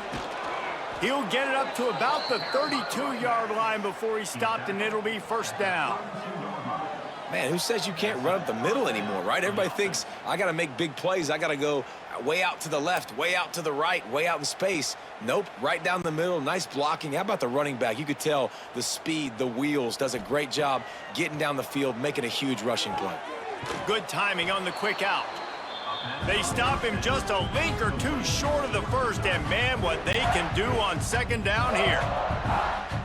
He'll get it up to about the 32-yard line before he stopped, and it'll be 1st down. Man, who says you can't run up the middle anymore, right? Everybody thinks I got to make big plays. I got to go way out to the left, way out to the right, way out in space. Nope, right down the middle, nice blocking. How about the running back? You could tell the speed, the wheels, does a great job getting down the field, making a huge rushing play. Good timing on the quick out. They stop him just a link or two short of the first, and man, what they can do on 2nd down here.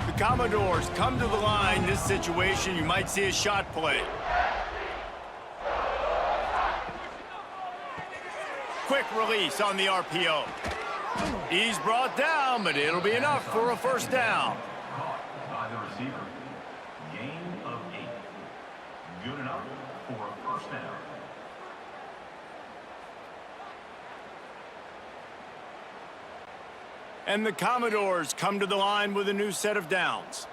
The Commodores come to the line. This situation, you might see a shot play. Quick release on the RPO. He's brought down, but it'll be enough for a 1st down. By the receiver. Gain of 8. Good enough for a 1st down. And the Commodores come to the line with a new set of downs.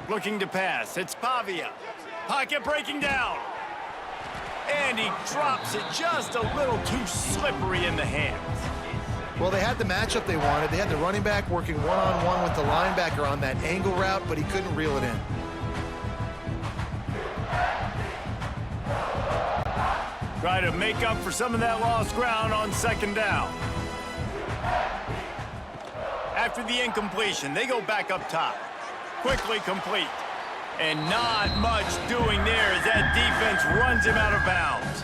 Looking to pass, it's Pavia. Pocket breaking down. And he drops it just a little too slippery in the hands. Well, they had the matchup they wanted. They had the running back working one-on-one with the linebacker on that angle route, but he couldn't reel it in. Try to make up for some of that lost ground on second down. After the incompletion, they go back up top. Quickly complete. And not much doing there as that defense runs him out of bounds.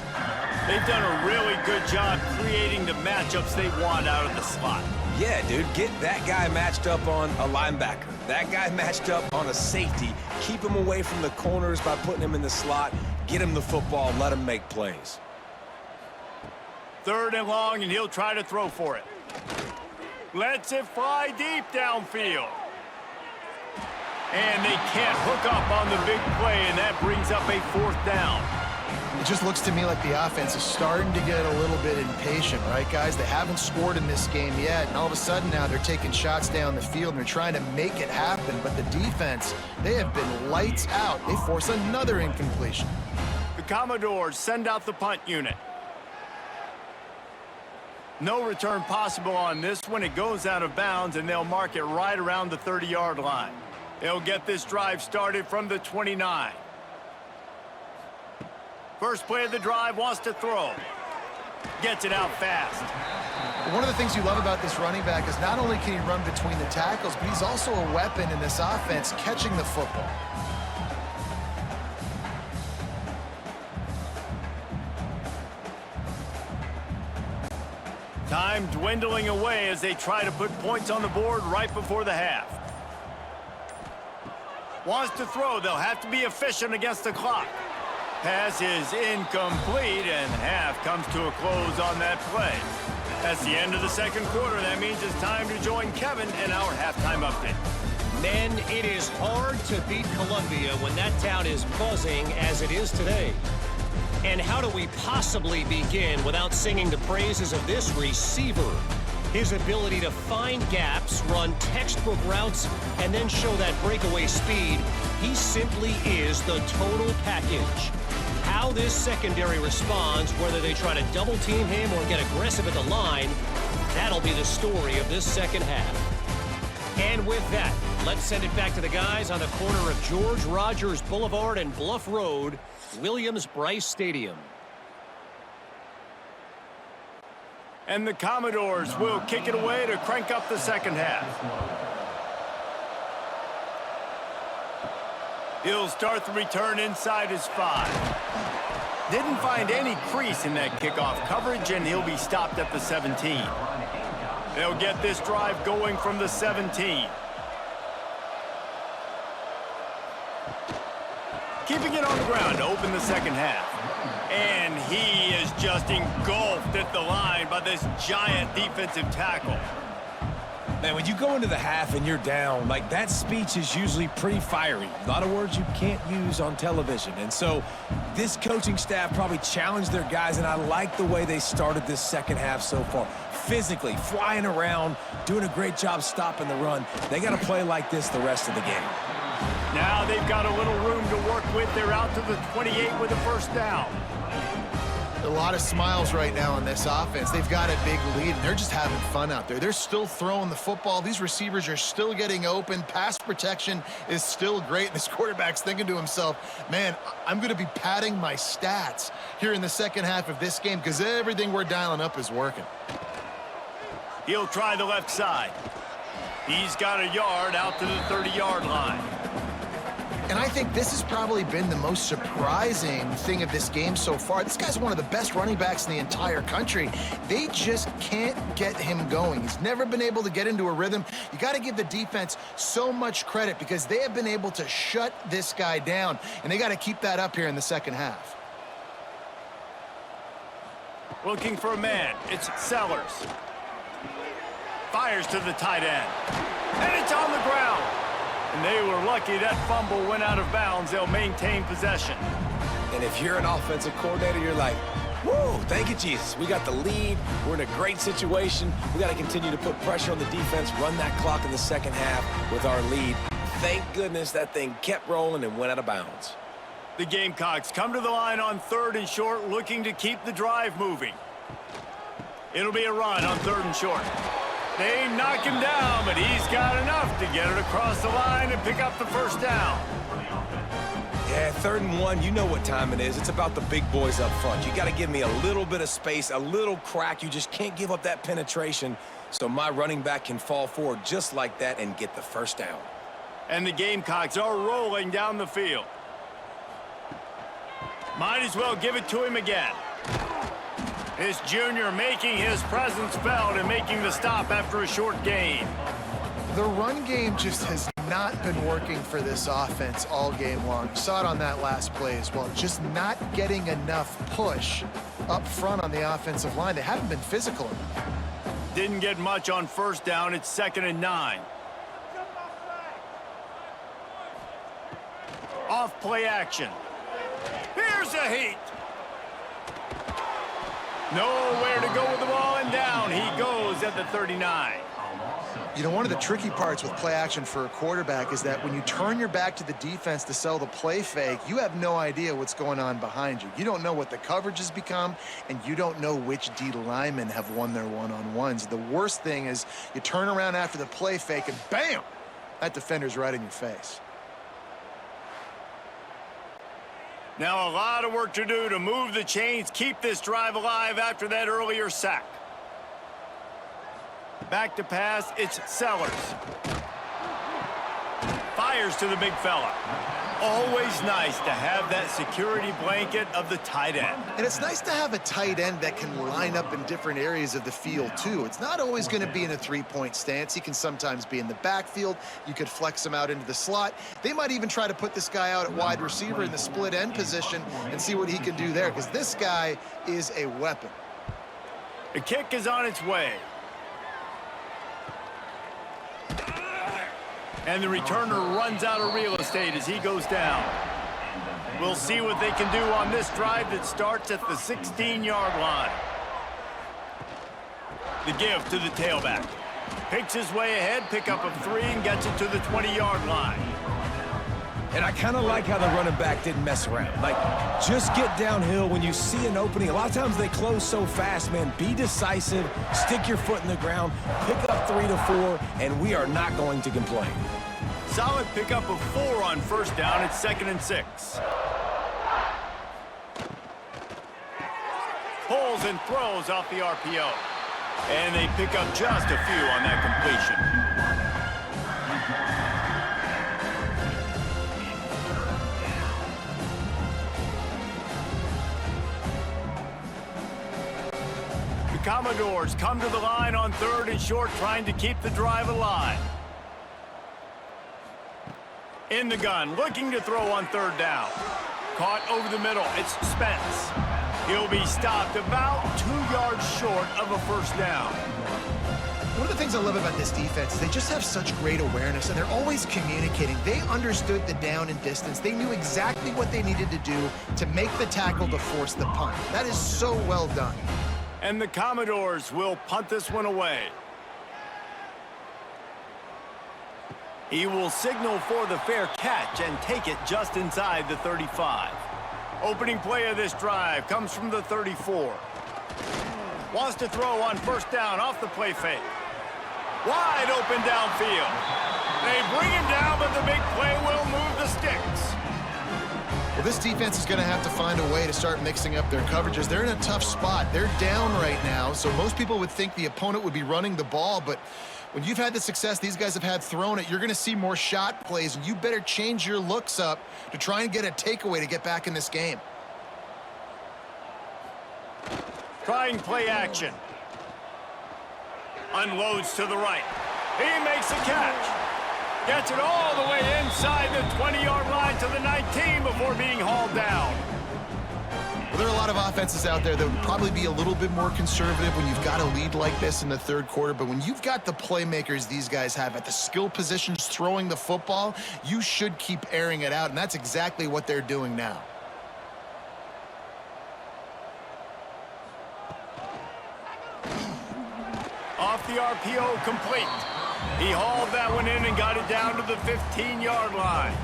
They've done a really good job creating the matchups they want out of the slot. Yeah, dude, get that guy matched up on a linebacker. That guy matched up on a safety. Keep him away from the corners by putting him in the slot. Get him the football, let him make plays. 3rd and long, and he'll try to throw for it. Lets it fly deep downfield. And they can't hook up on the big play, and that brings up a 4th down. It just looks to me like the offense is starting to get a little bit impatient, right, guys? They haven't scored in this game yet, and all of a sudden now they're taking shots down the field, and they're trying to make it happen. But the defense, they have been lights out. They force another incompletion. The Commodores send out the punt unit. No return possible on this one. It goes out of bounds, and they'll mark it right around the 30-yard line. They'll get this drive started from the 29. First play of the drive, wants to throw. Gets it out fast. One of the things you love about this running back is not only can he run between the tackles, but he's also a weapon in this offense, catching the football. Time dwindling away as they try to put points on the board right before the half. Wants to throw. They'll have to be efficient against the clock. Pass is incomplete, and half comes to a close on that play. That's the end of the 2nd quarter. That means it's time to join Kevin in our halftime update. Men, it is hard to beat Columbia when that town is buzzing as it is today. And how do we possibly begin without singing the praises of this receiver? His ability to find gaps, run textbook routes, and then show that breakaway speed. He simply is the total package. How this secondary responds, whether they try to double team him or get aggressive at the line, that'll be the story of this 2nd half. And with that, let's send it back to the guys on the corner of George Rogers Boulevard and Bluff Road, Williams-Brice Stadium. And the Commodores will kick it away to crank up the 2nd half. He'll start the return inside his 5. Didn't find any crease in that kickoff coverage, and he'll be stopped at the 17. They'll get this drive going from the 17. Keeping it on the ground to open the 2nd half. And he is just engulfed at the line by this giant defensive tackle. Man, when you go into the half and you're down, like, that speech is usually pretty fiery. A lot of words you can't use on television. And so this coaching staff probably challenged their guys, and I like the way they started this 2nd half so far. Physically, flying around, doing a great job stopping the run. They got to play like this the rest of the game. Now they've got a little room to work with. They're out to the 28 with a 1st down. A lot of smiles right now in this offense. They've got a big lead, and they're just having fun out there. They're still throwing the football. These receivers are still getting open. Pass protection is still great. This quarterback's thinking to himself, man, I'm going to be padding my stats here in the 2nd half of this game because everything we're dialing up is working. He'll try the left side. He's got a yard out to the 30-yard line. And I think this has probably been the most surprising thing of this game so far. This guy's one of the best running backs in the entire country. They just can't get him going. He's never been able to get into a rhythm. You got to give the defense so much credit because they have been able to shut this guy down, and they got to keep that up here in the 2nd half. Looking for a man. It's Sellers. Fires to the tight end. And it's on the ground. And they were lucky that fumble went out of bounds. They'll maintain possession. And if you're an offensive coordinator, you're like, whoa, thank you, Jesus. We got the lead. We're in a great situation. We got to continue to put pressure on the defense, run that clock in the 2nd half with our lead. Thank goodness that thing kept rolling and went out of bounds. The Gamecocks come to the line on 3rd and short, looking to keep the drive moving. It'll be a run on 3rd and short. They knock him down, but he's got enough to get it across the line and pick up the first down. Yeah, 3rd and 1, you know what time it is. It's about the big boys up front. You got to give me a little bit of space, a little crack. You just can't give up that penetration, so my running back can fall forward just like that and get the first down. And the Gamecocks are rolling down the field. Might as well give it to him again. This junior making his presence felt and making the stop after a short gain. The run game just has not been working for this offense all game long. You saw it on that last play as well. Just not getting enough push up front on the offensive line. They haven't been physical enough. Didn't get much on first down. It's 2nd and 9. Off play action. Here's a heat. Nowhere to go with the ball, and down he goes at the 39. You know, one of the tricky parts with play action for a quarterback is that when you turn your back to the defense to sell the play fake, you have no idea what's going on behind you. You don't know what the coverage has become, and you don't know which D linemen have won their one-on-ones. The worst thing is you turn around after the play fake, and bam, that defender's right in your face. Now a lot of work to do to move the chains, keep this drive alive after that earlier sack. Back to pass, it's Sellers. Fires to the big fella. Always nice to have that security blanket of the tight end. And it's nice to have a tight end that can line up in different areas of the field, too. It's not always going to be in a three-point stance. He can sometimes be in the backfield. You could flex him out into the slot. They might even try to put this guy out at wide receiver in the split end position and see what he can do there, because this guy is a weapon. The kick is on its way. And the returner runs out of real estate as he goes down. We'll see what they can do on this drive that starts at the 16-yard line. The give to the tailback. Picks his way ahead, pickup of 3, and gets it to the 20-yard line. And I kind of like how the running back didn't mess around. Like, just get downhill when you see an opening. A lot of times they close so fast, man. Be decisive, stick your foot in the ground, pick up 3 to 4, and we are not going to complain. Solid pickup of 4 on first down. It's 2nd and 6. Pulls and throws off the RPO. And they pick up just a few on that completion. Commodores come to the line on 3rd and short, trying to keep the drive alive. In the gun, looking to throw on 3rd down. Caught over the middle, it's Spence. He'll be stopped about 2 yards short of a first down. One of the things I love about this defense is they just have such great awareness, and they're always communicating. They understood the down and distance. They knew exactly what they needed to do to make the tackle to force the punt. That is so well done. And the Commodores will punt this one away. He will signal for the fair catch and take it just inside the 35. Opening play of this drive comes from the 34. Wants to throw on first down off the play fake. Wide open downfield. They bring him down, but the big play will move the sticks. Well, this defense is going to have to find a way to start mixing up their coverages. They're in a tough spot. They're down right now, so most people would think the opponent would be running the ball, but when you've had the success these guys have had throwing it, you're going to see more shot plays, and you better change your looks up to try and get a takeaway to get back in this game. Trying play action. Unloads to the right. He makes a catch. Gets it all the way inside the 20-yard line to the 19 before being hauled down. Well, there are a lot of offenses out there that would probably be a little bit more conservative when you've got a lead like this in the 3rd quarter, but when you've got the playmakers these guys have at the skill positions throwing the football, you should keep airing it out, and that's exactly what they're doing now. Off the RPO, complete. He hauled that one in and got it down to the 15-yard line.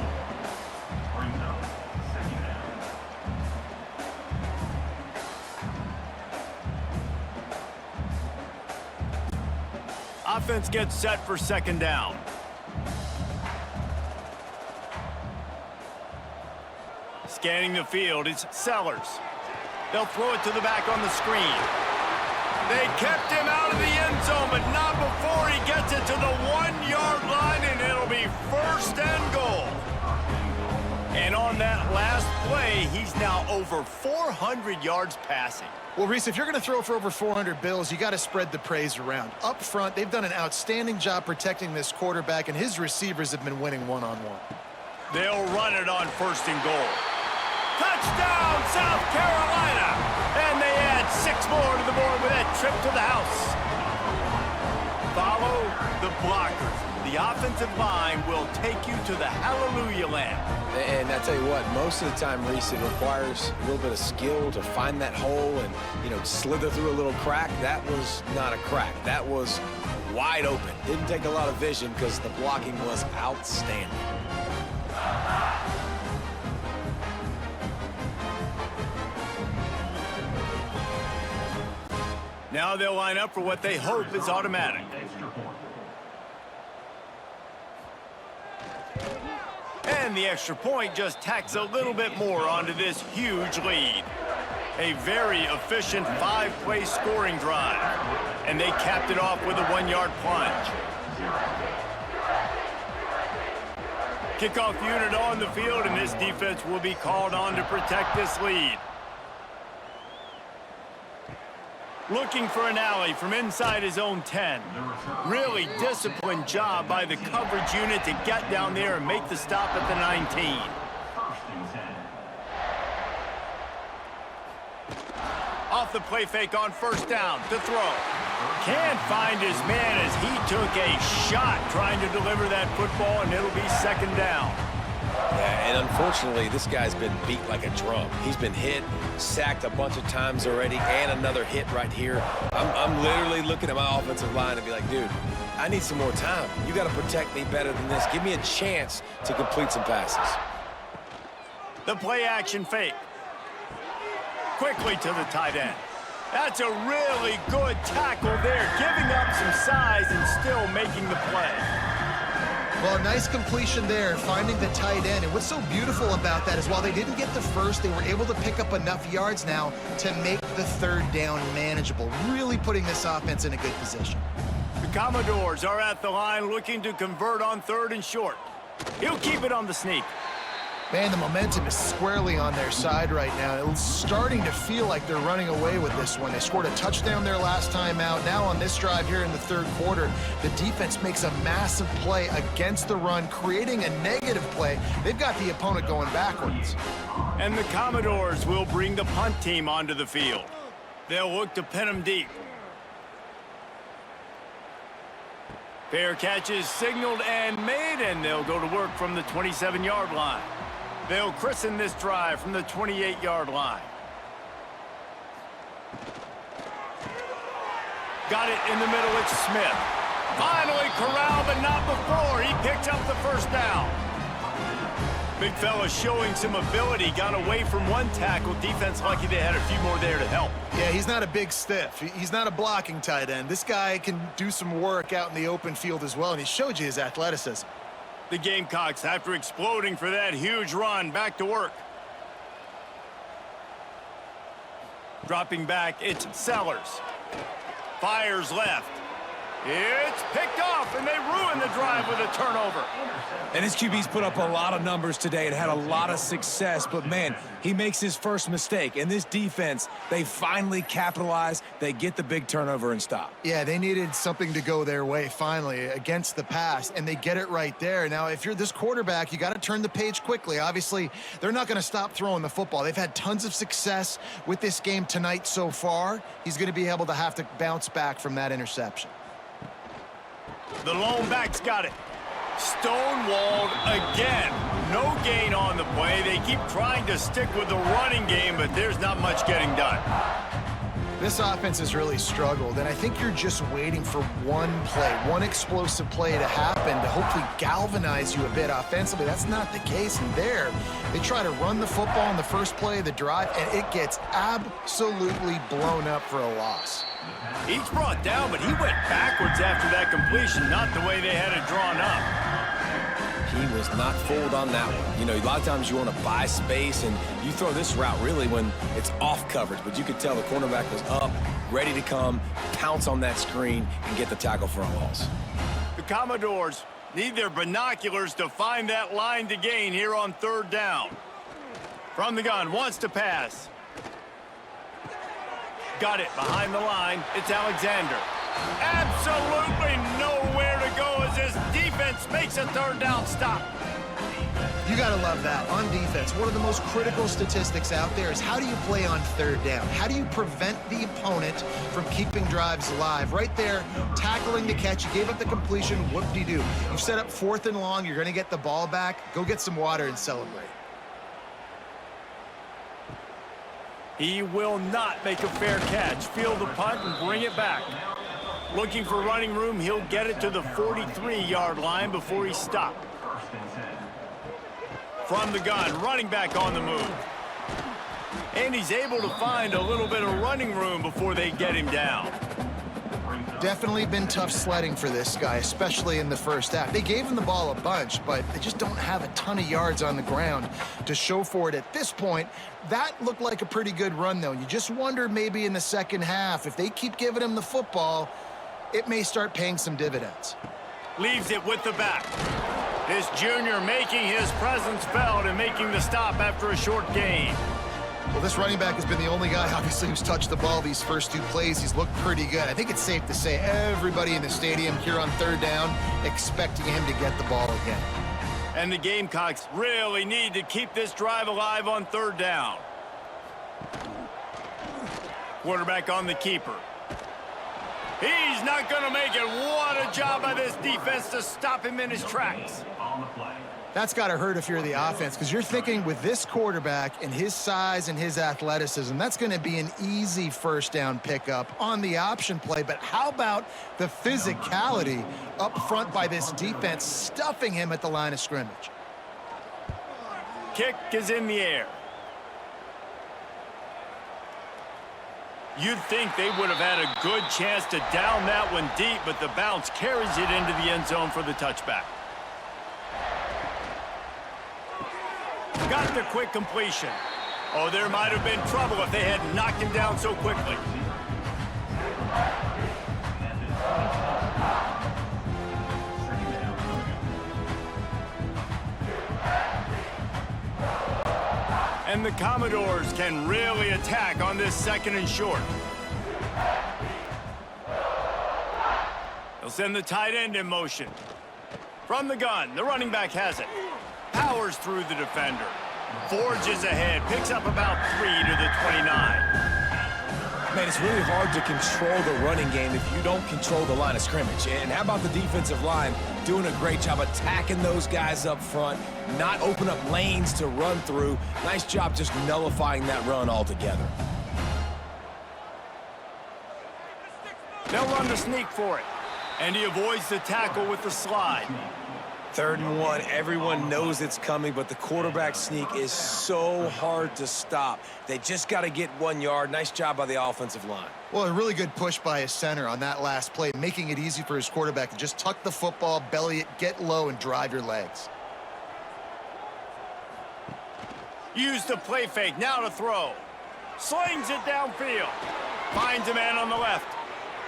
Offense gets set for second down. Scanning the field, it's Sellers. They'll throw it to the back on the screen. They kept him out of the end zone, but not before he gets it to the 1-yard line, and it'll be first and goal. And on that last play, he's now over 400 yards passing. Well, Reese, if you're going to throw for over 400 bills, you got to spread the praise around. Up front, they've done an outstanding job protecting this quarterback, and his receivers have been winning one-on-one. They'll run it on first and goal. Touchdown, South Carolina! And they add 6 more to the board with that trip to the house. Follow the blockers. The offensive line will take you to the hallelujah land. And I tell you what, most of the time, Reese, it requires a little bit of skill to find that hole and, slither through a little crack. That was not a crack. That was wide open. Didn't take a lot of vision because the blocking was outstanding. Now they'll line up for what they hope is automatic. And the extra point just tacks a little bit more onto this huge lead. A very efficient 5-play scoring drive. And they capped it off with a 1-yard plunge. Kickoff unit on the field, and this defense will be called on to protect this lead. Looking for an alley from inside his own 10. Really disciplined job by the coverage unit to get down there and make the stop at the 19. Off the play fake on first down to throw. Can't find his man as he took a shot trying to deliver that football, and it'll be second down. Yeah, and unfortunately, this guy's been beat like a drum. He's been hit, sacked a bunch of times already, and another hit right here. I'm literally looking at my offensive line and be like, dude, I need some more time. You got to protect me better than this. Give me a chance to complete some passes. The play action fake. Quickly to the tight end. That's a really good tackle there, giving up some size and still making the play. Well, a nice completion there, finding the tight end. And what's so beautiful about that is while they didn't get the first, they were able to pick up enough yards now to make the third down manageable, really putting this offense in a good position. The Commodores are at the line looking to convert on third and short. He'll keep it on the sneak. Man, the momentum is squarely on their side right now. It's starting to feel like they're running away with this one. They scored a touchdown their last time out. Now on this drive here in the third quarter, the defense makes a massive play against the run, creating a negative play. They've got the opponent going backwards. And the Commodores will bring the punt team onto the field. They'll look to pin them deep. Fair catch is signaled and made, and they'll go to work from the 27-yard line. They'll christen this drive from the 28-yard line. Got it in the middle, it's Smith. Finally corralled, but not before. He picks up the first down. Big fella showing some ability. Got away from one tackle. Defense lucky they had a few more there to help. Yeah, he's not a big stiff. He's not a blocking tight end. This guy can do some work out in the open field as well, and he showed you his athleticism. The Gamecocks, after exploding for that huge run, back to work. Dropping back, it's Sellers. Fires left. It's picked off, and they ruin the drive with a turnover. And his QB's put up a lot of numbers today and had a lot of success, but man, he makes his first mistake. And this defense, they finally capitalize. They get the big turnover and stop. Yeah, they needed something to go their way finally against the pass, and they get it right there. Now, if you're this quarterback, you got to turn the page quickly. Obviously, they're not going to stop throwing the football. They've had tons of success with this game tonight so far. He's going to be able to have to bounce back from that interception. The lone back's got it. Stonewalled again. No gain on the play. They keep trying to stick with the running game, but there's not much getting done. This offense has really struggled, and I think you're just waiting for one play, one explosive play to happen to hopefully galvanize you a bit offensively. That's not the case, and there, they try to run the football in the first play of the drive, and it gets absolutely blown up for a loss. He's brought down, but he went backwards after that completion, not the way they had it drawn up. He was not fooled on that one. You know, a lot of times you want to buy space, and you throw this route really when it's off coverage. But you could tell the cornerback was up, ready to come, pounce on that screen, and get the tackle for a loss. The Commodores need their binoculars to find that line to gain here on third down. From the gun, wants to pass. Got it behind the line. It's Alexander. Absolutely nowhere to go as this defense makes a third down stop. You got to love that. On defense, one of the most critical statistics out there is how do you play on third down? How do you prevent the opponent from keeping drives alive? Right there, tackling the catch. You gave up the completion. Whoop-de-doo. You've set up 4th and long. You're going to get the ball back. Go get some water and celebrate. He will not make a fair catch. Field the punt and bring it back. Looking for running room, he'll get it to the 43-yard line before he stopped. From the gun, running back on the move. And he's able to find a little bit of running room before they get him down. Definitely been tough sledding for this guy, especially in the first half. They gave him the ball a bunch, but they just don't have a ton of yards on the ground to show for it at this point. That looked like a pretty good run, though. You just wonder maybe in the second half, if they keep giving him the football, it may start paying some dividends. Leaves it with the back. This junior making his presence felt and making the stop after a short gain. Well, this running back has been the only guy, obviously, who's touched the ball these first 2 plays. He's looked pretty good. I think it's safe to say everybody in the stadium here on third down expecting him to get the ball again. And the Gamecocks really need to keep this drive alive on third down. Quarterback on the keeper. He's not going to make it. What a job by this defense to stop him in his tracks. That's got to hurt if you're the offense, because you're thinking with this quarterback and his size and his athleticism, that's going to be an easy first down pickup on the option play. But how about the physicality up front by this defense, stuffing him at the line of scrimmage? Kick is in the air. You'd think they would have had a good chance to down that one deep, but the bounce carries it into the end zone for the touchback. Got the quick completion. Oh, there might have been trouble if they had knocked him down so quickly. And the Commodores can really attack on this 2nd and short. They'll send the tight end in motion. From the gun, the running back has it. Powers through the defender. Forges ahead, picks up about 3 to the 29. Man, it's really hard to control the running game if you don't control the line of scrimmage. And how about the defensive line doing a great job attacking those guys up front, not open up lanes to run through. Nice job just nullifying that run altogether. They'll run the sneak for it. And he avoids the tackle with the slide. 3rd and 1, everyone knows it's coming, but the quarterback sneak is so hard to stop. They just got to get 1 yard. Nice job by the offensive line. Well, a really good push by his center on that last play, making it easy for his quarterback to just tuck the football, belly it, get low, and drive your legs. Use the play fake, now to throw. Slings it downfield. Finds a man on the left.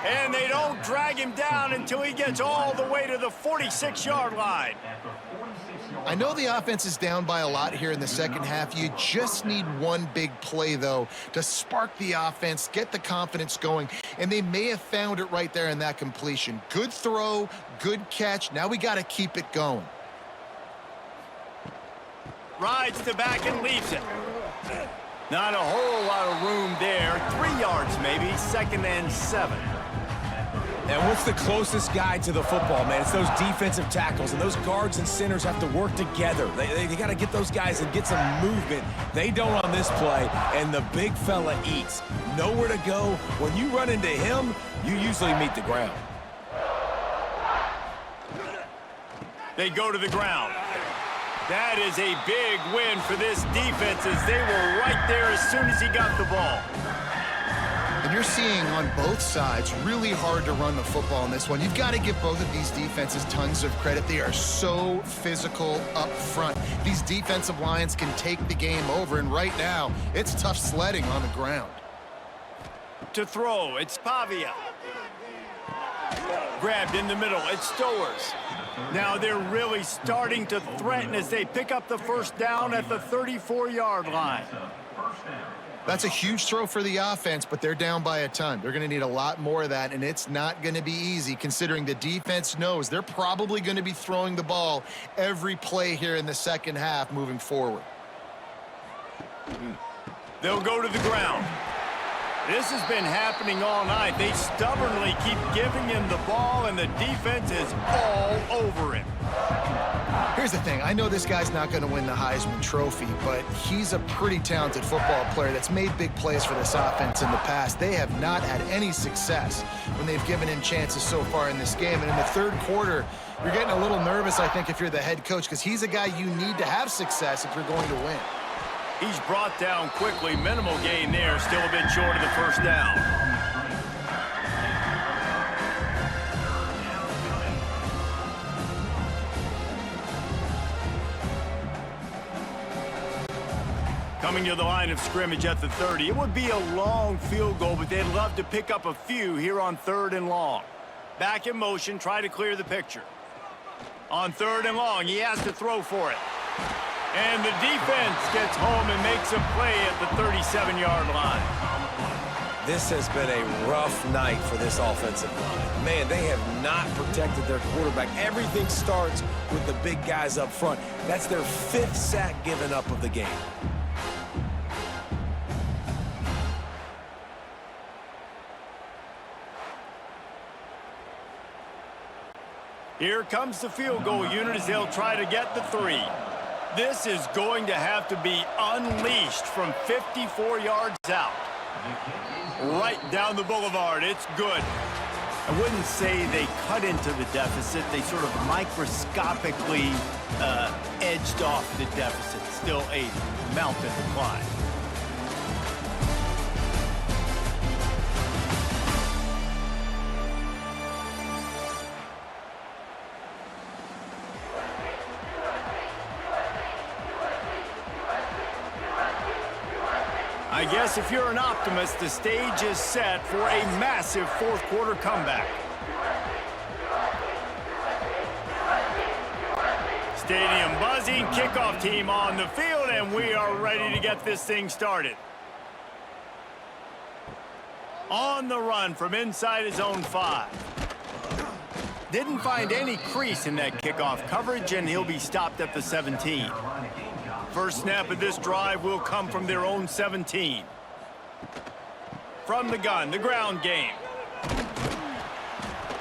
And they don't drag him down until he gets all the way to the 46-yard line. I know the offense is down by a lot here in the second half. You just need one big play, though, to spark the offense, get the confidence going, and they may have found it right there in that completion. Good throw, good catch. Now we got to keep it going. Rides the back and leaves it. Not a whole lot of room there. 3 yards maybe, 2nd and 7. And what's the closest guy to the football, man? It's those defensive tackles, and those guards and centers have to work together. They got to get those guys and get some movement. They don't on this play, and the big fella eats. Nowhere to go. When you run into him, you usually meet the ground. They go to the ground. That is a big win for this defense as they were right there as soon as he got the ball. And And you're seeing on both sides really hard to run the football in this one. You've got to give both of these defenses tons of credit. They are so physical up front. These defensive lines can take the game over, and right now, it's tough sledding on the ground. To throw, it's Pavia. Grabbed in the middle, it's Stowers. Now they're really starting to threaten as they pick up the first down at the 34-yard line. That's a huge throw for the offense, but they're down by a ton. They're going to need a lot more of that, and it's not going to be easy considering the defense knows they're probably going to be throwing the ball every play here in the second half moving forward. They'll go to the ground. This has been happening all night. They stubbornly keep giving him the ball, and the defense is all over him. Here's the thing. I know this guy's not going to win the Heisman Trophy, but he's a pretty talented football player that's made big plays for this offense in the past. They have not had any success when they've given him chances so far in this game. And in the third quarter, you're getting a little nervous, I think, if you're the head coach, because he's a guy you need to have success if you're going to win. He's brought down quickly. Minimal gain there. Still a bit short of the first down. Coming to the line of scrimmage at the 30. It would be a long field goal, but they'd love to pick up a few here on 3rd and long. Back in motion, try to clear the picture. On 3rd and long, he has to throw for it. And the defense gets home and makes a play at the 37-yard line. This has been a rough night for this offensive line. Man, they have not protected their quarterback. Everything starts with the big guys up front. That's their 5th sack given up of the game. Here comes the field goal unit as they'll try to get the 3. This is going to have to be unleashed from 54 yards out. Right down the boulevard. It's good. I wouldn't say they cut into the deficit. They sort of microscopically edged off the deficit. Still a mountain to climb. I guess if you're an optimist, the stage is set for a massive 4th quarter comeback. Stadium buzzing, kickoff team on the field, and we are ready to get this thing started. On the run from inside his own 5. Didn't find any crease in that kickoff coverage, and he'll be stopped at the 17. First snap of this drive will come from their own 17. From the gun, the ground game.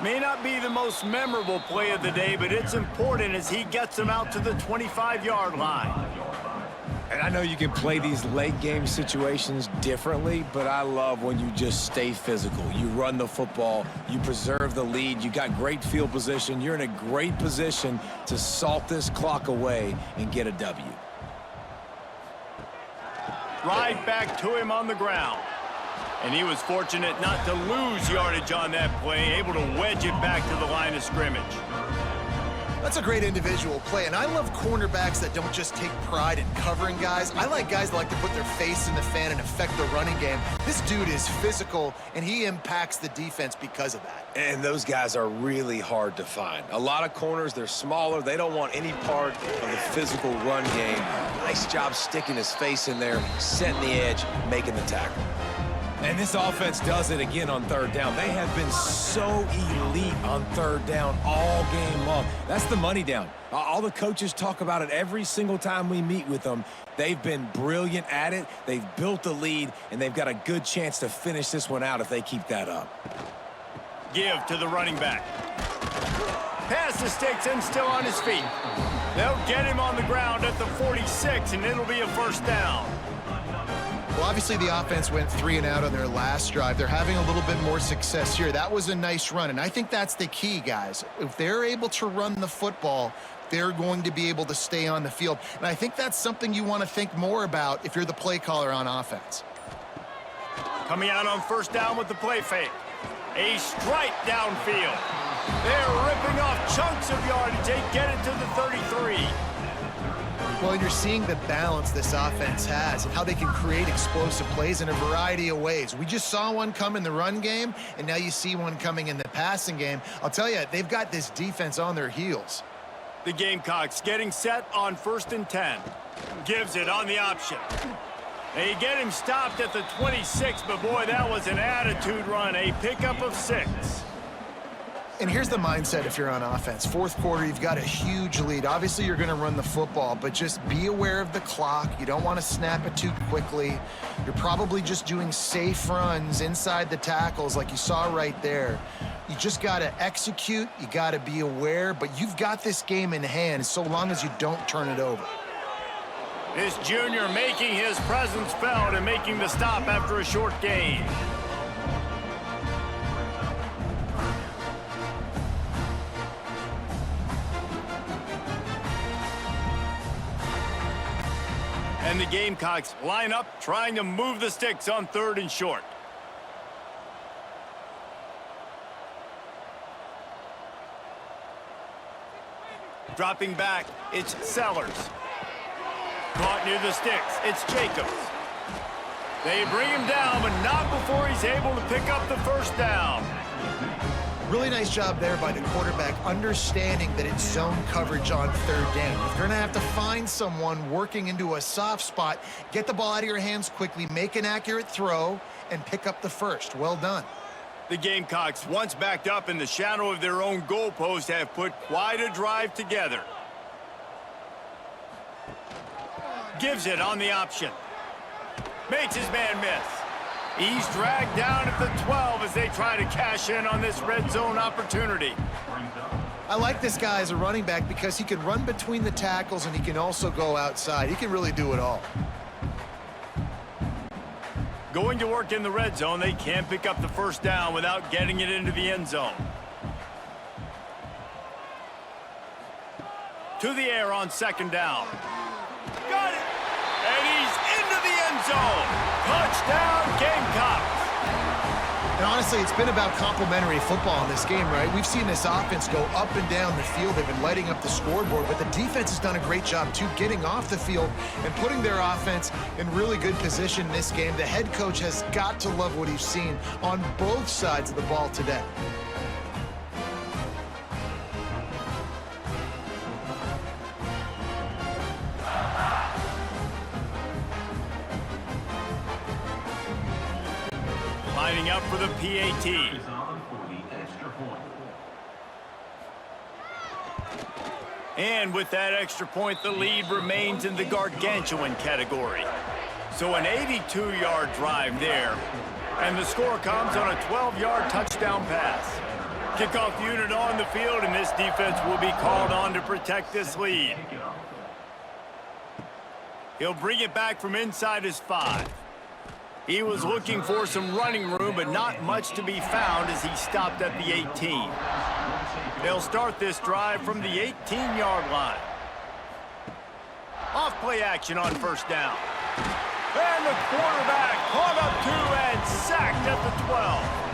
May not be the most memorable play of the day, but it's important as he gets them out to the 25-yard line. And I know you can play these late game situations differently, but I love when you just stay physical. You run the football, you preserve the lead, you got great field position, you're in a great position to salt this clock away and get a W. Right back to him on the ground. And he was fortunate not to lose yardage on that play, able to wedge it back to the line of scrimmage. That's a great individual play, and I love cornerbacks that don't just take pride in covering guys. I like guys that like to put their face in the fan and affect the running game. This dude is physical, and he impacts the defense because of that. And those guys are really hard to find. A lot of corners, they're smaller. They don't want any part of the physical run game. Nice job sticking his face in there, setting the edge, making the tackle. And this offense does it again on 3rd down. They have been so elite on 3rd down all game long. That's the money down. All the coaches talk about it every single time we meet with them. They've been brilliant at it. They've built the lead, and they've got a good chance to finish this one out if they keep that up. Give to the running back. Pass the sticks and still on his feet. They'll get him on the ground at the 46, and it'll be a first down. Well, obviously the offense went 3 and out on their last drive. They're having a little bit more success here. That was a nice run, and I think that's the key, guys. If they're able to run the football, they're going to be able to stay on the field. And I think that's something you want to think more about if you're the play caller on offense. Coming out on first down with the play fake. A strike downfield. They're ripping off chunks of yardage. They get it to the 33. Well, you're seeing the balance this offense has and how they can create explosive plays in a variety of ways. We just saw one come in the run game, and now you see one coming in the passing game. I'll tell you, they've got this defense on their heels. The Gamecocks getting set on 1st and 10. Gives it on the option. They get him stopped at the 26, but boy, that was an attitude run. A pickup of 6. And here's the mindset if you're on offense. Fourth quarter, you've got a huge lead. Obviously, you're going to run the football, but just be aware of the clock. You don't want to snap it too quickly. You're probably just doing safe runs inside the tackles like you saw right there. You just got to execute. You got to be aware, but you've got this game in hand so long as you don't turn it over. This junior making his presence felt and making the stop after a short gain. And the Gamecocks line up, trying to move the sticks on 3rd and short. Dropping back, it's Sellers. Caught near the sticks, it's Jacobs. They bring him down, but not before he's able to pick up the first down. Really nice job there by the quarterback, understanding that it's zone coverage on 3rd down. If you're going to have to find someone working into a soft spot, get the ball out of your hands quickly, make an accurate throw, and pick up the first. Well done. The Gamecocks, once backed up in the shadow of their own goalpost, have put quite a drive together. Gives it on the option. Makes his man miss. He's dragged down at the 12 as they try to cash in on this red zone opportunity. I like this guy as a running back because he can run between the tackles and he can also go outside. He can really do it all. Going to work in the red zone, they can't pick up the first down without getting it into the end zone. To the air on 2nd down. Got it! And he's into the end zone. Touchdown, Gamecocks. And honestly, it's been about complementary football in this game, right? We've seen this offense go up and down the field. They've been lighting up the scoreboard, but the defense has done a great job, too, getting off the field and putting their offense in really good position in this game. The head coach has got to love what he's seen on both sides of the ball today. Lining up for the PAT. Is on for the extra point. And with that extra point, the lead remains in the gargantuan category. So an 82-yard drive there. And the score comes on a 12-yard touchdown pass. Kickoff unit on the field, and this defense will be called on to protect this lead. He'll bring it back from inside his 5. He was looking for some running room, but not much to be found as he stopped at the 18. They'll start this drive from the 18-yard line. Off play action on 1st down. And the quarterback caught up 2 and sacked at the 12.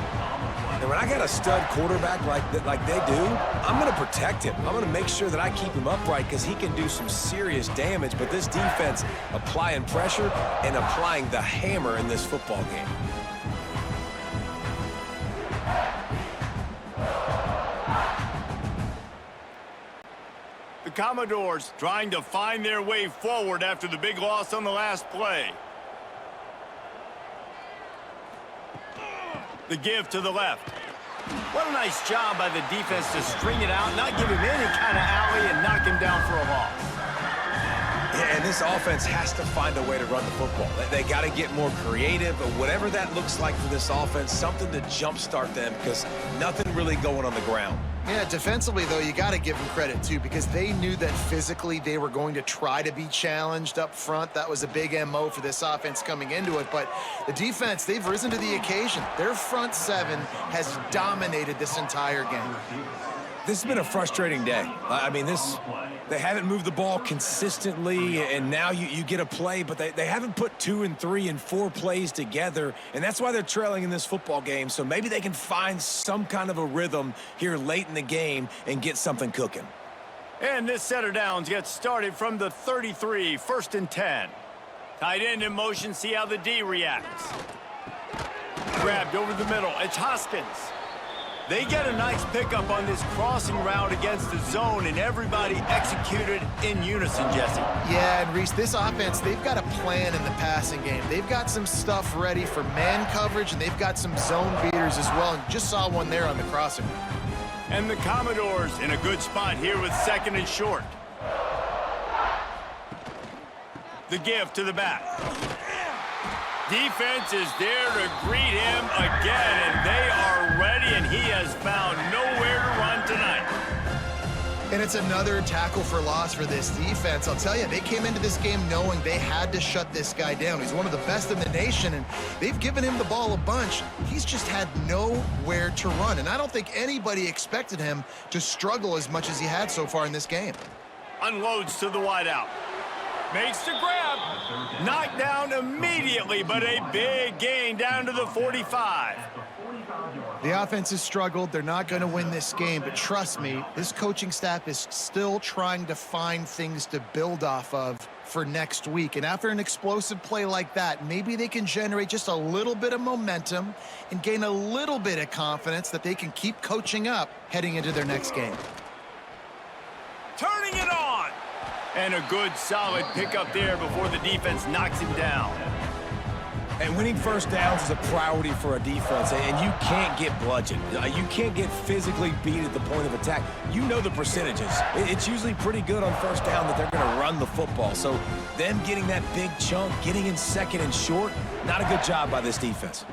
And when I got a stud quarterback like they do, I'm going to protect him. I'm going to make sure that I keep him upright because he can do some serious damage. But this defense applying pressure and applying the hammer in this football game. The Commodores trying to find their way forward after the big loss on the last play. The give to the left. What a nice job by the defense to string it out, not give him any kind of alley, and knock him down for a loss. Yeah, and this offense has to find a way to run the football. They got to get more creative, but whatever that looks like for this offense, something to jumpstart them because nothing really going on the ground. Yeah, defensively, though, you got to give them credit, too, because they knew that physically they were going to try to be challenged up front. That was a big MO for this offense coming into it. But the defense, they've risen to the occasion. Their front 7 has dominated this entire game. This has been a frustrating day. I mean, this They haven't moved the ball consistently, and now you get a play, but they haven't put 2 and 3 and 4 plays together, and that's why they're trailing in this football game. So maybe they can find some kind of a rhythm here late in the game and get something cooking. And this set of downs gets started from the 33, 1st and 10. Tight end in motion, see how the D reacts. Grabbed over the middle, it's Hoskins. They get a nice pickup on this crossing route against the zone, and everybody executed in unison, Jesse. Yeah, and Reese, this offense, they've got a plan in the passing game. They've got some stuff ready for man coverage, and they've got some zone beaters as well, and just saw one there on the crossing. And the Commodores in a good spot here with 2nd and short. The give to the back. Defense is there to greet him again, and they are ready, and he has found nowhere to run tonight. And it's another tackle for loss for this defense. I'll tell you, they came into this game knowing they had to shut this guy down. He's one of the best in the nation, and they've given him the ball a bunch. He's just had nowhere to run, and I don't think anybody expected him to struggle as much as he had so far in this game. Unloads to the wideout. Makes the grab. Knocked down immediately, but a big gain down to the 45. The offense has struggled. They're not going to win this game, but trust me, this coaching staff is still trying to find things to build off of for next week. And after an explosive play like that, maybe they can generate just a little bit of momentum and gain a little bit of confidence that they can keep coaching up heading into their next game. Turning it on. And a good, solid pickup there before the defense knocks him down. And winning first downs is a priority for a defense, and you can't get bludgeoned. You can't get physically beat at the point of attack. You know the percentages. It's usually pretty good on first down that they're going to run the football. So them getting that big chunk, getting in 2nd and short, not a good job by this defense.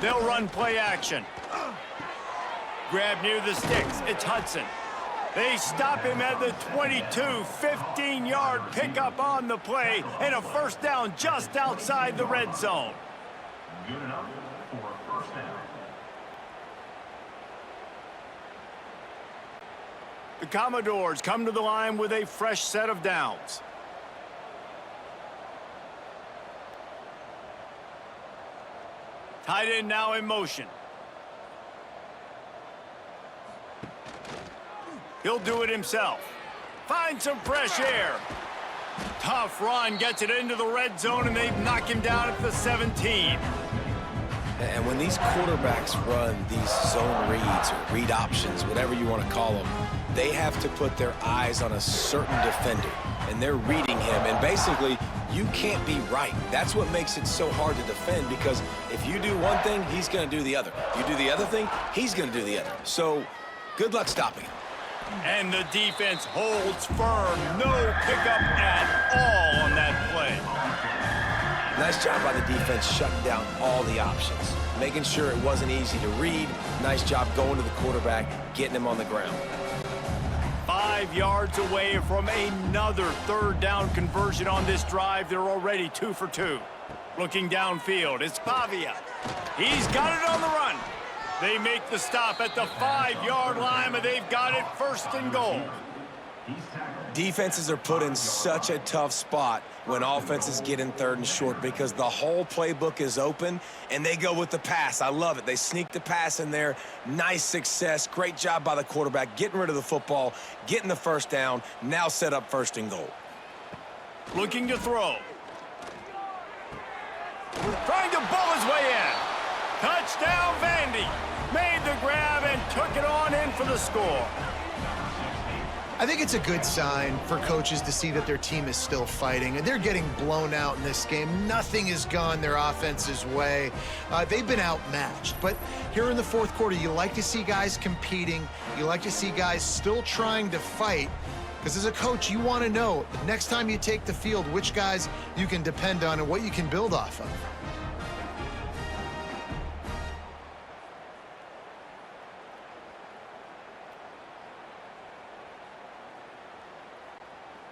They'll run play action. Grab near the sticks. It's Hudson. They stop him at the 22, 15-yard pickup on the play, and a first down just outside the red zone. Good enough for a first down. The Commodores come to the line with a fresh set of downs. Tight end now in motion. He'll do it himself. Find some fresh air. Tough run, gets it into the red zone, and they knock him down at the 17. And when these quarterbacks run these zone reads or read options, whatever you want to call them, they have to put their eyes on a certain defender, and they're reading him. And basically, you can't be right. That's what makes it so hard to defend, because if you do one thing, he's going to do the other. You do the other thing, he's going to do the other. So good luck stopping him. And the defense holds firm. No pickup at all on that play. Nice job by the defense shutting down all the options, making sure it wasn't easy to read. Nice job going to the quarterback, getting him on the ground. 5 yards away from another 3rd down conversion on this drive. They're already 2 for 2. Looking downfield, it's Pavia. He's got it on the run. They make the stop at the 5-yard line, but they've got it 1st and goal. Defenses are put in such a tough spot when offenses get in 3rd and short, because the whole playbook is open and they go with the pass. I love it. They sneak the pass in there. Nice success. Great job by the quarterback getting rid of the football, getting the first down, now set up 1st and goal. Looking to throw. Trying to bull his way in. Touchdown, Vandy. Made the grab and took it on in for the score. I think it's a good sign for coaches to see that their team is still fighting, and they're getting blown out in this game. Nothing has gone their offense's way. They've been outmatched. But here in the 4th quarter, you like to see guys competing. You like to see guys still trying to fight, because as a coach, you want to know next time you take the field which guys you can depend on and what you can build off of.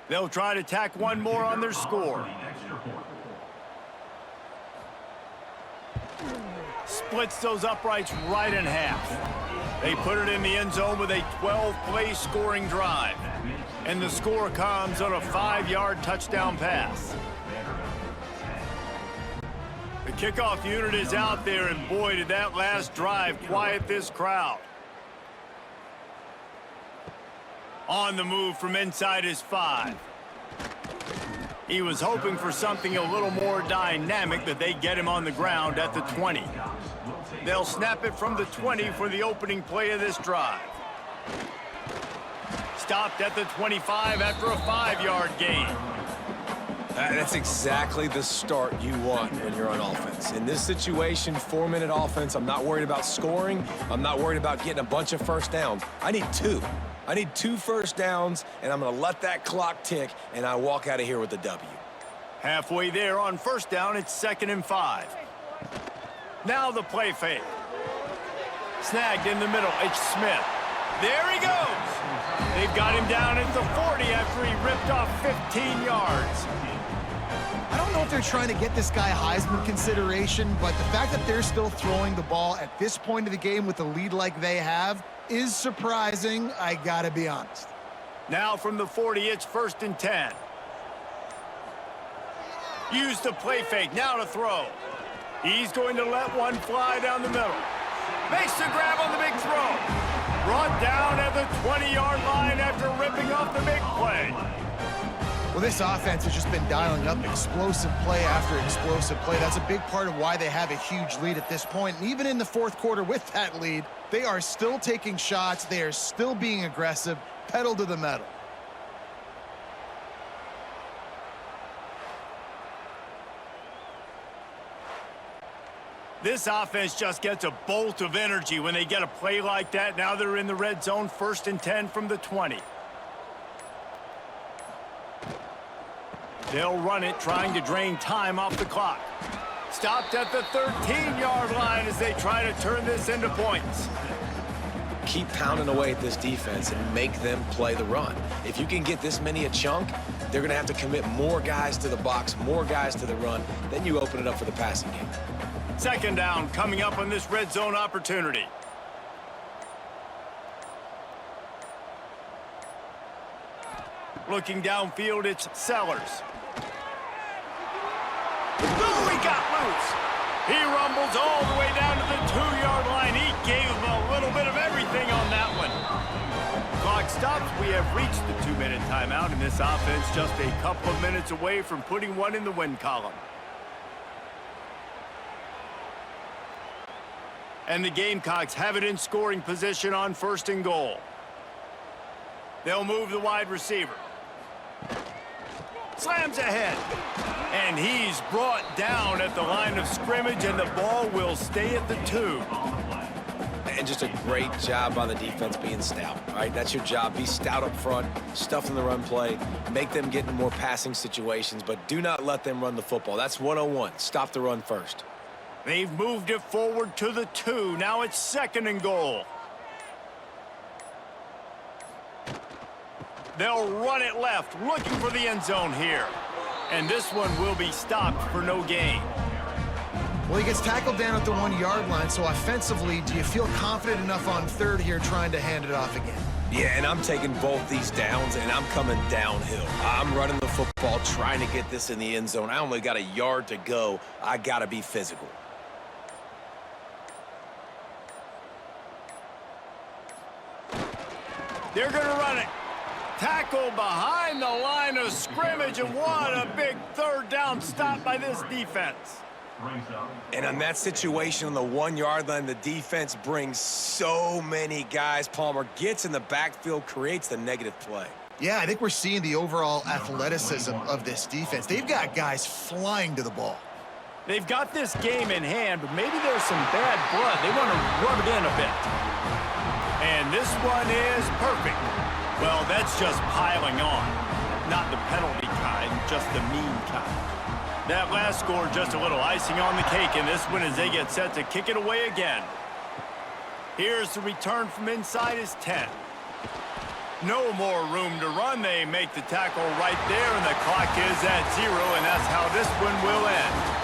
They'll try to tack one more on their score. Splits those uprights right in half. They put it in the end zone with a 12-play scoring drive. And the score comes on a 5-yard touchdown pass. The kickoff unit is out there, and boy, did that last drive quiet this crowd. On the move from inside his 5. He was hoping for something a little more dynamic, but they get him on the ground at the 20. They'll snap it from the 20 for the opening play of this drive. Stopped at the 25 after a 5-yard gain. That's exactly the start you want when you're on offense. In this situation, 4-minute offense, I'm not worried about scoring. I'm not worried about getting a bunch of first downs. I need 2. I need 2 first downs, and I'm going to let that clock tick, and I walk out of here with a W. Halfway there on first down, it's 2nd and 5. Now the play fake. Snagged in the middle, it's Smith. There he goes. They've got him down at the 40 after he ripped off 15 yards. I don't know if they're trying to get this guy Heisman consideration, but the fact that they're still throwing the ball at this point of the game with a lead like they have is surprising, I gotta be honest. Now from the 40, it's 1st and 10. Use the play fake, now to throw. He's going to let one fly down the middle. Makes the grab on the big throw. Brought down at the 20-yard line after ripping off the big play. Well, this offense has just been dialing up explosive play after explosive play. That's a big part of why they have a huge lead at this point. And even in the 4th quarter with that lead, they are still taking shots. They are still being aggressive, pedal to the metal. This offense just gets a bolt of energy when they get a play like that. Now they're in the red zone, 1st and 10 from the 20. They'll run it, trying to drain time off the clock. Stopped at the 13-yard line as they try to turn this into points. Keep pounding away at this defense and make them play the run. If you can get this many a chunk, they're going to have to commit more guys to the box, more guys to the run. Then you open it up for the passing game. 2nd down coming up on this red zone opportunity. Looking downfield, it's Sellers. Oh, he got loose. He rumbles all the way down to the 2-yard line. He gave him a little bit of everything on that one. Clock stops. We have reached the 2-minute timeout, and this offense just a couple of minutes away from putting one in the win column. And the Gamecocks have it in scoring position on 1st and goal. They'll move the wide receiver. Slams ahead. And he's brought down at the line of scrimmage, and the ball will stay at the 2. And just a great job by the defense being stout. All right, that's your job. Be stout up front, stuff in the run play, make them get in more passing situations, but do not let them run the football. That's 101. Stop the run first. They've moved it forward to the 2. Now it's 2nd and goal. They'll run it left, looking for the end zone here. And this one will be stopped for no gain. Well, he gets tackled down at the 1-yard line, so offensively, do you feel confident enough on 3rd here trying to hand it off again? Yeah, and I'm taking both these downs, and I'm coming downhill. I'm running the football, trying to get this in the end zone. I only got a yard to go. I got to be physical. They're going to run it. Tackle behind the line of scrimmage, and what a big 3rd down stop by this defense. And on that situation on the 1-yard line, the defense brings so many guys. Palmer gets in the backfield, creates the negative play. Yeah, I think we're seeing the overall athleticism of this defense. They've got guys flying to the ball. They've got this game in hand, but maybe there's some bad blood. They want to rub it in a bit. And this one is perfect. Well, that's just piling on. Not the penalty kind, just the mean kind. That last score just a little icing on the cake in this one as they get set to kick it away again. Here's the return from inside his 10. No more room to run. They make the tackle right there, and the clock is at 0, and that's how this one will end.